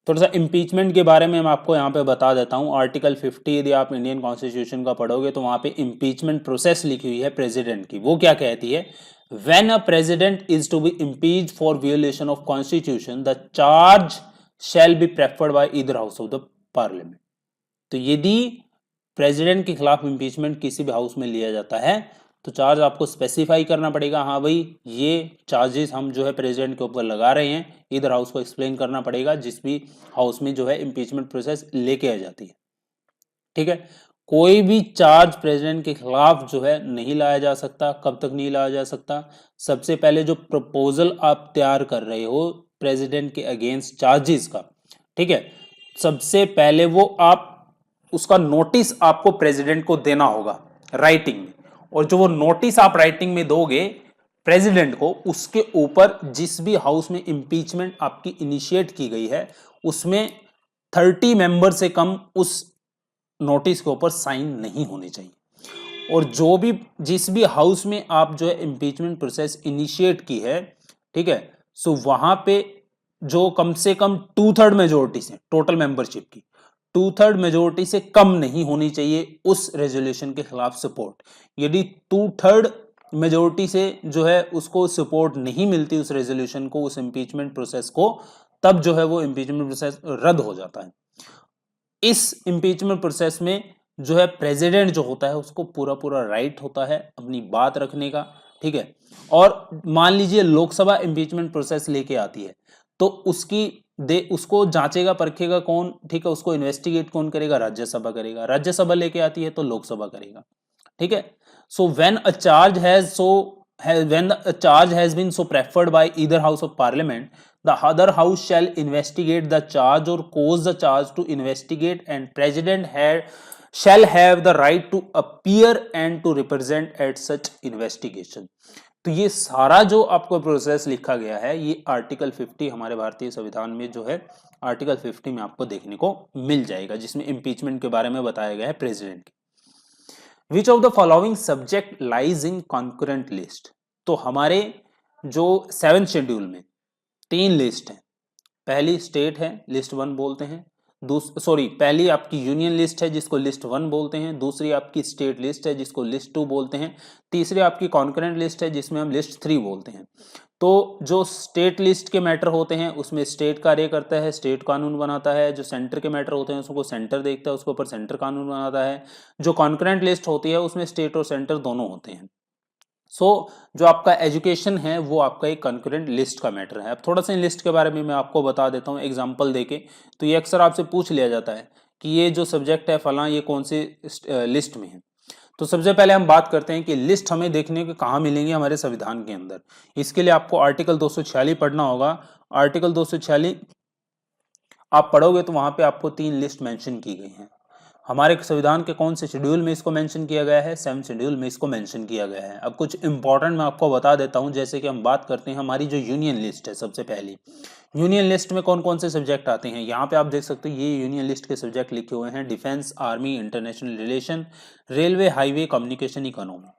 थोड़ा सा इम्पीचमेंट के बारे में मैं आपको यहाँ पे बता देता हूँ। आर्टिकल 50 यदि आप इंडियन कॉन्स्टिट्यूशन का पढ़ोगे तो वहां पे इम्पीचमेंट प्रोसेस लिखी हुई है प्रेसिडेंट की। वो क्या कहती है, when a president is to be impeached for violation of constitution the charge shall be preferred by either house of the parliament. तो यदि प्रेसिडेंट के खिलाफ इम्पीचमेंट किसी भी हाउस में लिया जाता है तो चार्ज आपको स्पेसिफाई करना पड़ेगा। हाँ भाई, ये चार्जेस हम जो है प्रेसिडेंट के ऊपर लगा रहे हैं, इधर हाउस को एक्सप्लेन करना पड़ेगा जिस भी हाउस में जो है इम्पीचमेंट प्रोसेस लेके आ जाती है। ठीक है। कोई भी चार्ज प्रेसिडेंट के खिलाफ जो है नहीं लाया जा सकता। कब तक नहीं लाया जा सकता, सबसे पहले जो प्रपोजल आप तैयार कर रहे हो प्रेसिडेंट के अगेंस्ट चार्जेस का, ठीक है, सबसे पहले वो आप उसका नोटिस आपको प्रेसिडेंट को देना होगा राइटिंग में, और जो वो नोटिस आप राइटिंग में दोगे प्रेसिडेंट को, उसके ऊपर जिस भी हाउस में इंपीचमेंट आपकी इनिशिएट की गई है उसमें 30 मेंबर से कम उस नोटिस के ऊपर साइन नहीं होने चाहिए। और जो भी जिस भी हाउस में आप जो है इंपीचमेंट प्रोसेस इनिशिएट की है, ठीक है, सो वहां पे जो कम से कम 2/3 मेजोरिटी से टोटल मेंबरशिप की 2/3 मेजोरिटी से कम नहीं होनी चाहिए उस रेजोल्यूशन के खिलाफ सपोर्ट। यदि 2/3 मेजोरिटी से जो है उसको सपोर्ट नहीं मिलती उस रेजोल्यूशन को, उस इंपीचमेंट प्रोसेस को, तब जो है वो इंपीचमेंट प्रोसेस रद्द हो जाता है। इस इंपीचमेंट प्रोसेस में जो है प्रेसिडेंट जो होता है उसको पूरा पूरा राइट होता है अपनी बात रखने का। ठीक है। और मान लीजिए लोकसभा इंपीचमेंट प्रोसेस लेके आती है तो उसको जांचेगा परखेगा कौन, ठीक है, उसको इन्वेस्टिगेट कौन करेगा, राज्यसभा करेगा। राज्यसभा लेके आती है तो लोकसभा करेगा। ठीक है। So when a charge has been so preferred by either house of parliament, the other house shall investigate the charge or cause the charge to investigate, and president shall have the right to appear and to represent at such investigation। तो ये सारा जो आपको प्रोसेस लिखा गया है ये आर्टिकल 50 हमारे भारतीय संविधान में जो है आर्टिकल 50 में आपको देखने को मिल जाएगा, जिसमें इंपीचमेंट के बारे में बताया गया है प्रेसिडेंट की। विच of the following subject lies in concurrent list. तो हमारे जो 7th शेड्यूल में 3 लिस्ट है। पहली स्टेट है, लिस्ट 1 बोलते हैं। पहली आपकी यूनियन लिस्ट है जिसको लिस्ट 1 बोलते हैं। दूसरी आपकी स्टेट लिस्ट है जिसको लिस्ट 2 बोलते हैं। तीसरी आपकी कॉन्करेंट लिस्ट है जिसमें हम लिस्ट 3 बोलते हैं। तो जो स्टेट लिस्ट के मैटर होते हैं उसमें स्टेट कार्य करता है, स्टेट कानून बनाता है। जो सेंटर के मैटर होते हैं उसको सेंटर देखता है, उसके ऊपर सेंटर कानून बनाता है। जो कॉन्करेंट लिस्ट होती है उसमें स्टेट और सेंटर दोनों होते हैं। जो आपका एजुकेशन है वो आपका एक कंकरेंट लिस्ट का मैटर है। अब थोड़ा सा इन लिस्ट के बारे में मैं आपको बता देता हूँ एग्जांपल देके। तो ये अक्सर आपसे पूछ लिया जाता है कि ये जो सब्जेक्ट है फलां ये कौन सी लिस्ट में है। तो सबसे पहले हम बात करते हैं कि लिस्ट हमें देखने के कहाँ मिलेंगे हमारे संविधान के अंदर। इसके लिए आपको आर्टिकल 246 पढ़ना होगा। आर्टिकल 246 आप पढ़ोगे तो वहां पे आपको 3 लिस्ट मेंशन की गई हैं। हमारे संविधान के कौन से शेड्यूल में इसको मेंशन किया गया है? 7 शेड्यूल में इसको मेंशन किया गया है। अब कुछ इंपॉर्टेंट मैं आपको बता देता हूं, जैसे कि हम बात करते हैं हमारी जो यूनियन लिस्ट है। सबसे पहली यूनियन लिस्ट में कौन कौन से सब्जेक्ट आते हैं, यहाँ पे आप देख सकते हो ये यूनियन लिस्ट के सब्जेक्ट लिखे हुए हैं। Defence, army, international relation, railway, highway, communication, economy.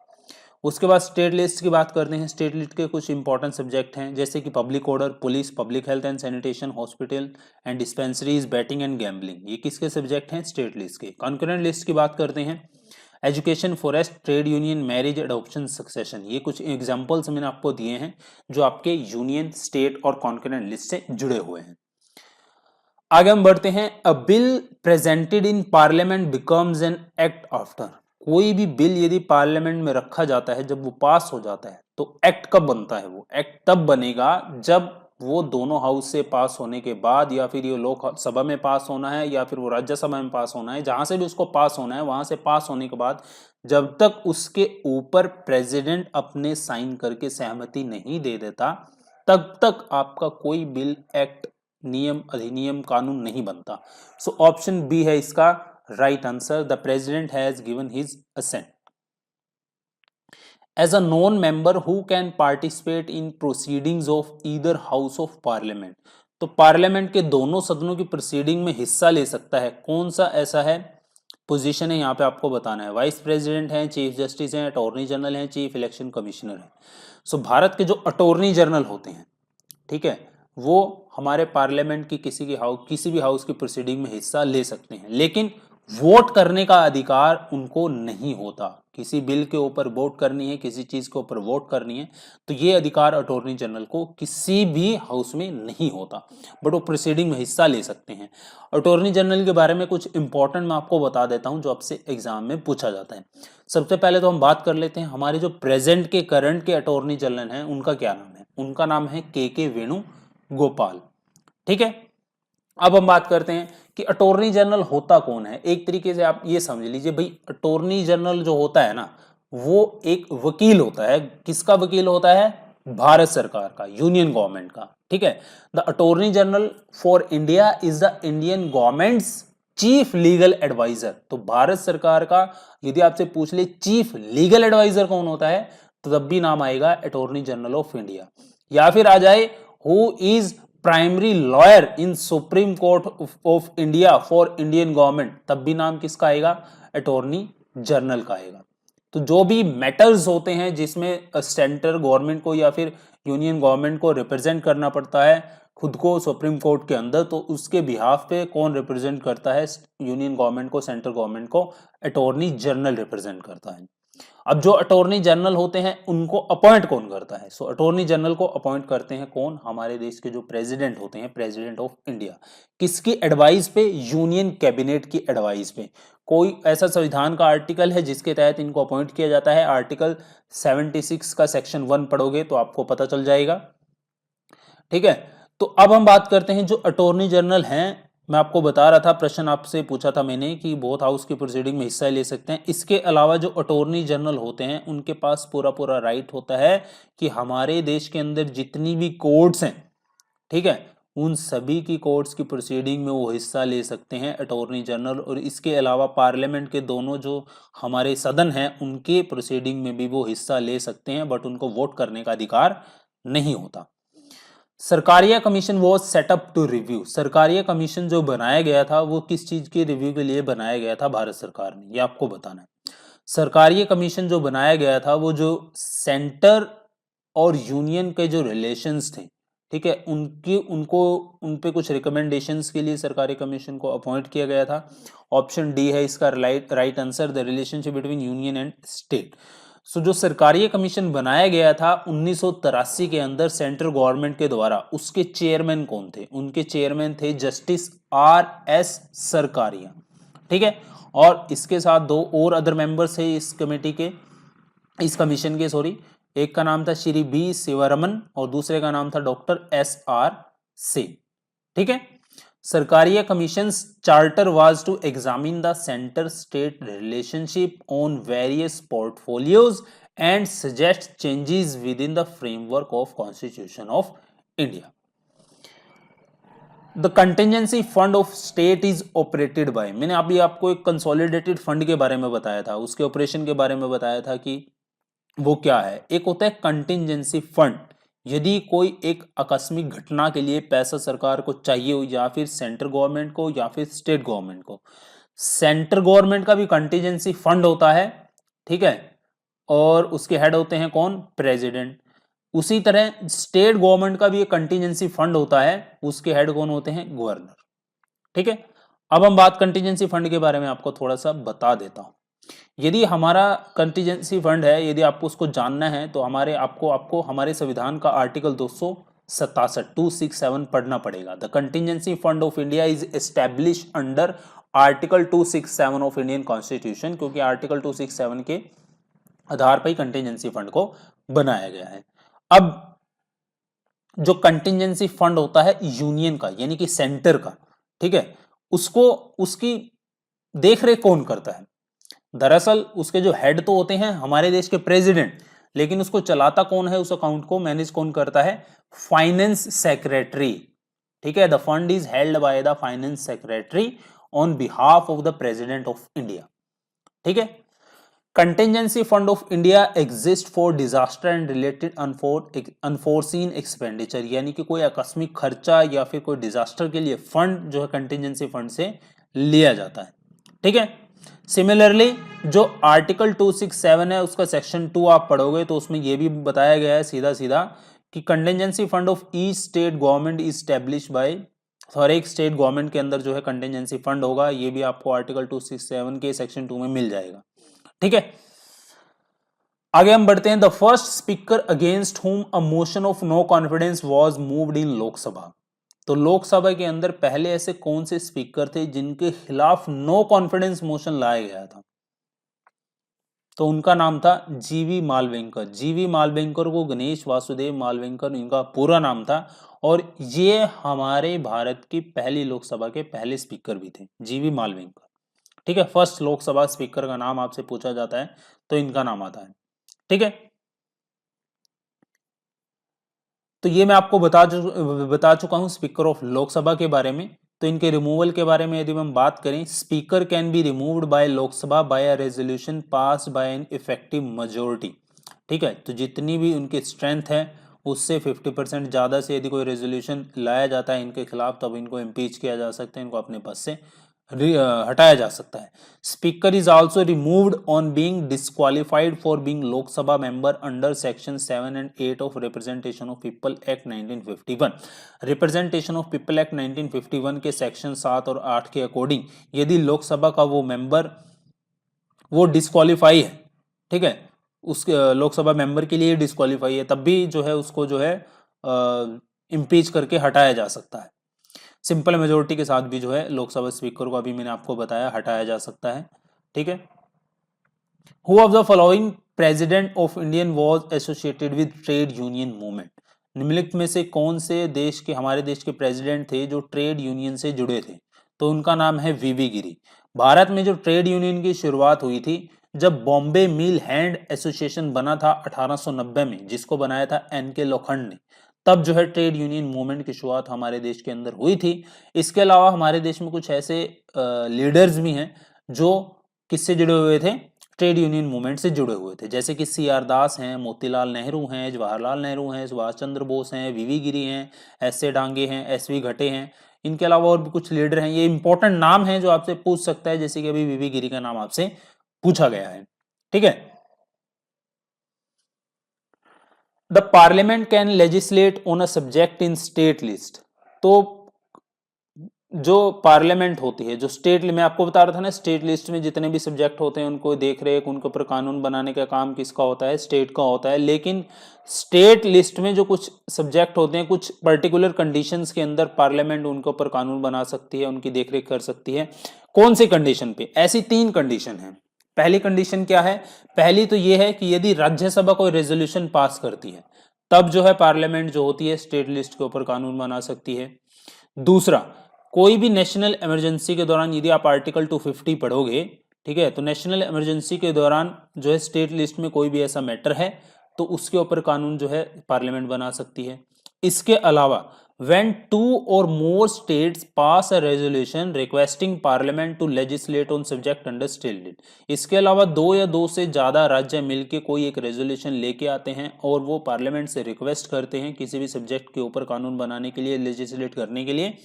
उसके बाद स्टेट लिस्ट की बात करते हैं। स्टेट लिस्ट के कुछ इंपॉर्टेंट सब्जेक्ट हैं, जैसे कि public order, police, public health and sanitation, hospital and dispensaries, batting and gambling. ये किसके सब्जेक्ट हैं? स्टेट लिस्ट के। कॉन्करेंट लिस्ट की बात करते हैं। Education, forest, trade union, marriage, adoption, succession. ये कुछ एग्जाम्पल्स मैंने आपको दिए हैं जो आपके यूनियन, स्टेट और कॉन्करेंट लिस्ट से जुड़े हुए हैं। आगे हम बढ़ते हैं। अ bill presented in parliament becomes an act after. कोई भी बिल यदि पार्लियामेंट में रखा जाता है, जब वो पास हो जाता है तो एक्ट कब बनता है? वो एक्ट तब बनेगा जब वो दोनों हाउस से पास होने के बाद, या फिर ये लोकसभा में पास होना है या फिर वो राज्यसभा में पास होना है, जहां से भी उसको पास होना है वहां से पास होने के बाद जब तक उसके ऊपर प्रेसिडेंट अपने साइन करके सहमति नहीं दे देता, तब तक आपका कोई बिल, एक्ट, नियम, अधिनियम, कानून नहीं बनता। सो ऑप्शन बी है इसका right answer. The president has given his assent as a non-member who can participate in proceedings of either house of parliament। तो पार्लियामेंट के दोनों सदनों की प्रोसीडिंग में हिस्सा ले सकता है। कौन सा ऐसा है पोजीशन है, यहाँ पे आपको बताना है। वाइस प्रेसिडेंट है, चीफ जस्टिस हैं, अटॉर्नी जनरल हैं, चीफ इलेक्शन कमिश्नर है। सो भारत के जो अटॉर्नी जनरल होते हैं, ठीक है, वो हमारे पार्लियामेंट की किसी भी हाउस की प्रोसीडिंग में हिस्सा ले सकते हैं, लेकिन वोट करने का अधिकार उनको नहीं होता। किसी बिल के ऊपर वोट करनी है, किसी चीज के ऊपर वोट करनी है, तो ये अधिकार अटॉर्नी जनरल को किसी भी हाउस में नहीं होता, बट वो प्रोसीडिंग में हिस्सा ले सकते हैं। अटॉर्नी जनरल के बारे में कुछ इंपॉर्टेंट मैं आपको बता देता हूं जो आपसे एग्जाम में पूछा जाता है। सबसे पहले तो हम बात कर लेते हैं हमारे जो प्रेजेंट के करंट के अटॉर्नी जनरल हैं, उनका क्या नाम है? उनका नाम है के वेणु गोपाल। ठीक है, अब हम बात करते हैं कि अटॉर्नी जनरल होता कौन है। एक तरीके से आप ये समझ लीजिए भाई, अटॉर्नी जनरल जो होता है ना, वो एक वकील होता है। किसका वकील होता है? भारत सरकार का, यूनियन गवर्नमेंट का। ठीक है, the attorney general for India is the Indian government's chief legal advisor. तो भारत सरकार का यदि आपसे पूछ ले चीफ लीगल एडवाइजर कौन होता है, तो तब भी नाम आएगा अटॉर्नी जनरल ऑफ इंडिया। या फिर आ जाए who is primary lawyer in supreme court of India for Indian government, तब भी नाम किसका आएगा? अटॉर्नी जनरल का आएगा। तो जो भी मैटर्स होते हैं जिसमें सेंट्रल गवर्नमेंट को या फिर यूनियन गवर्नमेंट को रिप्रेजेंट करना पड़ता है खुद को सुप्रीम कोर्ट के अंदर, तो उसके बिहाफ पे कौन रिप्रेजेंट करता है यूनियन गवर्नमेंट को, सेंट्रल गवर्नमेंट को? अटॉर्नी जनरल रिप्रेजेंट करता है। अब जो अटॉर्नी जनरल होते हैं उनको अपॉइंट कौन करता है? सो अटॉर्नी जनरल को अपॉइंट करते हैं कौन? हमारे देश के जो प्रेसिडेंट होते हैं, प्रेसिडेंट ऑफ इंडिया। किसकी एडवाइस पे? यूनियन कैबिनेट की एडवाइस पे। कोई ऐसा संविधान का आर्टिकल है जिसके तहत इनको अपॉइंट किया जाता है? आर्टिकल 76 का सेक्शन 1 पढ़ोगे तो आपको पता चल जाएगा। ठीक है, तो अब हम बात करते हैं जो अटॉर्नी जनरल हैं। मैं आपको बता रहा था, प्रश्न आपसे पूछा था मैंने कि बोथ हाउस की प्रोसीडिंग में हिस्सा ले सकते हैं। इसके अलावा जो अटॉर्नी जनरल होते हैं उनके पास पूरा राइट होता है कि हमारे देश के अंदर जितनी भी कोर्ट्स हैं, ठीक है, उन सभी की कोर्ट्स की प्रोसीडिंग में वो हिस्सा ले सकते हैं अटॉर्नी जनरल। और इसके अलावा पार्लियामेंट के दोनों जो हमारे सदन हैं उनके प्रोसीडिंग में भी वो हिस्सा ले सकते हैं, बट उनको वोट करने का अधिकार नहीं होता। Sarkaria commission was set up to review. Sarkaria commission जो बनाया गया था वो किस चीज के रिव्यू के लिए बनाया गया था? भारत सरकार ने, ये आपको बताना है। सरकारिया कमीशन जो बनाया गया था वो जो सेंटर और यूनियन के जो रिलेशंस थे, ठीक है, उन पे कुछ रिकमेंडेशंस के लिए सरकारी कमीशन को अपॉइंट किया गया था। ऑप्शन डी है इसका right answer, the relationship between union and state. So जो सरकारी कमीशन बनाया गया था 1983 के अंदर सेंट्रल गवर्नमेंट के द्वारा, उसके चेयरमैन कौन थे? उनके चेयरमैन थे जस्टिस RS सरकारिया। ठीक है, और इसके साथ 2 और अदर मेंबर्स थे इस कमेटी के, इस कमीशन के, सॉरी। एक का नाम था श्री B शिवरमन और दूसरे का नाम था डॉक्टर SR सेन। ठीक है, Sarkaria commission's charter was to examine the centre state relationship on various portfolios and suggest changes within the framework of constitution of India. The contingency fund of state is operated by, मैंने अभी आपको एक कंसोलिडेटेड फंड के बारे में बताया था, उसके ऑपरेशन के बारे में बताया था कि वो क्या है। एक होता है कंटिजेंसी फंड, यदि कोई एक आकस्मिक घटना के लिए पैसा सरकार को चाहिए हो, या फिर सेंट्रल गवर्नमेंट को या फिर स्टेट गवर्नमेंट को। सेंट्रल गवर्नमेंट का भी कंटिजेंसी फंड होता है, ठीक है, और उसके हेड होते हैं कौन, प्रेसिडेंट। उसी तरह स्टेट गवर्नमेंट का भी एक कंटिजेंसी फंड होता है, उसके हेड कौन होते हैं, गवर्नर, ठीक है। अब हम बात कंटिजेंसी फंड के बारे में आपको थोड़ा सा बता देता हूं। यदि हमारा कंटिजेंसी फंड है, यदि आपको उसको जानना है तो हमारे आपको हमारे संविधान का आर्टिकल 267 पढ़ना पड़ेगा। The contingency fund of India is establish under article 267 of Indian constitution, क्योंकि आर्टिकल 267 के आधार पर ही कंटिजेंसी फंड को बनाया गया है। अब जो कंटिजेंसी फंड होता है यूनियन का, यानी कि सेंटर का, ठीक है, उसको उसकी देखरेख कौन करता है? दरअसल उसके जो हेड तो होते हैं हमारे देश के प्रेसिडेंट, लेकिन उसको चलाता कौन है, उस अकाउंट को मैनेज कौन करता है? फाइनेंस सेक्रेटरी, ठीक है। The fund is held by the finance secretary on behalf of the president of India, ठीक है। Contingency fund of India exist for disaster and related unforeseen expenditure, यानी कि कोई आकस्मिक खर्चा या फिर कोई डिजास्टर के लिए फंड जो है कंटिजेंसी फंड से लिया जाता है, ठीक है। सिमिलरली जो आर्टिकल 267 है उसका सेक्शन 2 आप पढ़ोगे तो उसमें यह भी बताया गया है सीधा सीधा कि contingency fund of each state government is establish by, हर एक स्टेट गवर्नमेंट के अंदर जो है कंटिजेंसी फंड होगा, ये भी आपको आर्टिकल 267 के सेक्शन 2 में मिल जाएगा, ठीक है। आगे हम बढ़ते हैं। The first speaker against whom a motion of no confidence was moved in Lok Sabha, तो लोकसभा के अंदर पहले ऐसे कौन से स्पीकर थे जिनके खिलाफ नो कॉन्फिडेंस मोशन लाया गया था? तो उनका नाम था जीवी मालविंकर। जीवी मालविंकर को गणेश वासुदेव मालविंकर इनका पूरा नाम था, और ये हमारे भारत की पहली लोकसभा के पहले स्पीकर भी थे, जीवी मालविंकर, ठीक है। फर्स्ट लोकसभा स्पीकर का नाम आपसे पूछा जाता है तो इनका नाम आता है, ठीक है। तो ये मैं आपको बता चुका हूं स्पीकर ऑफ लोकसभा के बारे में। तो इनके रिमूवल के बारे में यदि हम बात करें, speaker can be removed by Lok Sabha by a resolution pass by an effective majority, ठीक है। तो जितनी भी उनकी स्ट्रेंथ है उससे 50% ज्यादा से यदि कोई रेजोल्यूशन लाया जाता है इनके खिलाफ, तब इनको इम्पीच किया जा सकता है, इनको अपने पद से हटाया जा सकता है। Speaker is also removed on being disqualified for being Lok Sabha member under section 7 and 8 of representation of people act 1951। Representation of people act 1951 के सेक्शन 7 और 8 के अकॉर्डिंग यदि लोकसभा का वो मेंबर वो डिस्क्वालीफाई है, ठीक है, उस लोकसभा मेंबर के लिए डिस्क्वालीफाई है, तब भी जो है उसको जो है इम्पीच करके हटाया जा सकता है। सिंपल मेजोरिटी के साथ भी जो है लोकसभा स्पीकर को अभी मैंने आपको बताया हटाया जा सकता है, ठीक है। Who of the following president of Indian was associated with trade union movement, निम्नलिखित में से कौन से देश के हमारे देश के प्रेसिडेंट थे जो ट्रेड यूनियन से जुड़े थे? तो उनका नाम है वीवी गिरी। भारत में जो ट्रेड यूनियन की शुरुआत हुई थी जब बॉम्बे मिल हैंड एसोसिएशन बना था 1890 में, जिसको बनाया था एनके लोखंड ने, तब जो है ट्रेड यूनियन मूवमेंट की शुरुआत हमारे देश के अंदर हुई थी। इसके अलावा हमारे देश में कुछ ऐसे लीडर्स भी हैं जो किससे जुड़े हुए थे? ट्रेड यूनियन मूवमेंट से जुड़े हुए थे, जैसे कि सीआर दास हैं, मोतीलाल नेहरू हैं, जवाहरलाल नेहरू हैं, सुभाष चंद्र बोस हैं, वीवी गिरी हैं, एस.ए. डांगे हैं, एस.वी. घटे हैं। इनके अलावा और भी कुछ लीडर हैं। ये इंपॉर्टेंट नाम है जो आपसे पूछ सकता है, जैसे कि अभी वीवी गिरी का नाम आपसे पूछा गया है, ठीक है। The parliament can legislate on a subject in state list, तो जो पार्लियामेंट होती है, जो स्टेट, मैं आपको बता रहा था ना, स्टेट लिस्ट में जितने भी सब्जेक्ट होते हैं उनको देख रेख, उनके ऊपर कानून बनाने का काम किसका होता है? स्टेट का होता है। लेकिन स्टेट लिस्ट में जो कुछ सब्जेक्ट होते हैं, कुछ पर्टिकुलर कंडीशंस के अंदर पार्लियामेंट उनके ऊपर कानून बना सकती है, उनकी देखरेख कर सकती है। कौन सी कंडीशन पे? ऐसी 3 कंडीशन है। पहली कंडीशन क्या है? पहली तो यह है कि यदि राज्यसभा कोई रेजोल्यूशन पास करती है तब जो है पार्लियामेंट जो होती है स्टेट लिस्ट के ऊपर कानून बना सकती है। दूसरा, कोई भी नेशनल इमरजेंसी के दौरान, यदि आप आर्टिकल 250 पढ़ोगे, ठीक है, तो नेशनल इमरजेंसी के दौरान जो है स्टेट लिस्ट में कोई भी ऐसा मैटर है तो उसके ऊपर कानून जो है पार्लियामेंट बना सकती है। इसके अलावा when two or more states pass a resolution requesting parliament to legislate on subject under state lead। इसके अलावा दो या दो से ज्यादा राज्य मिलके कोई एक रेजोल्यूशन लेके आते हैं और वो पार्लियामेंट से रिक्वेस्ट करते हैं किसी भी सब्जेक्ट के ऊपर कानून बनाने के लिए, लेजिस्लेट करने के लिए,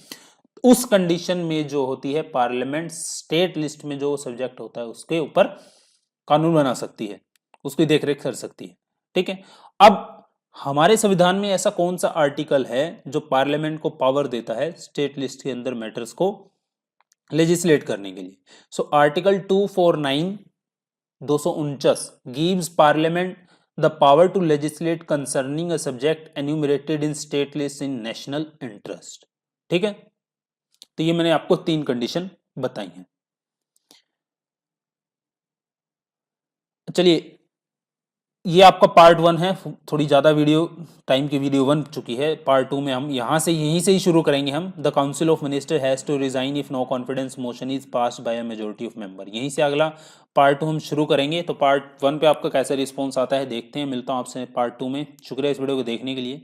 उस कंडीशन में जो होती है पार्लियामेंट स्टेट लिस्ट में जो सब्जेक्ट होता है उसके ऊपर कानून बना सकती है, उसकी देखरेख कर सकती है। ठीक है, अब हमारे संविधान में ऐसा कौन सा आर्टिकल है जो पार्लियामेंट को पावर देता है स्टेट लिस्ट के अंदर मैटर्स को लेजिस्लेट करने के लिए? So article 249 249 gives parliament the power to legislate concerning a subject enumerated in state list in national interest. ठीक है, तो ये मैंने आपको 3 कंडीशन बताई हैं। चलिए, ये आपका पार्ट 1 है, थोड़ी ज्यादा वीडियो टाइम की वीडियो बन चुकी है। पार्ट 2 में हम यहीं से ही शुरू करेंगे। हम the council of minister has to resign if no confidence motion is passed by a majority of member, यहीं से अगला पार्ट 2 हम शुरू करेंगे। तो पार्ट 1 पे आपका कैसा रिस्पॉन्स आता है देखते हैं। मिलता हूं आपसे पार्ट 2 में। शुक्रिया इस वीडियो को देखने के लिए।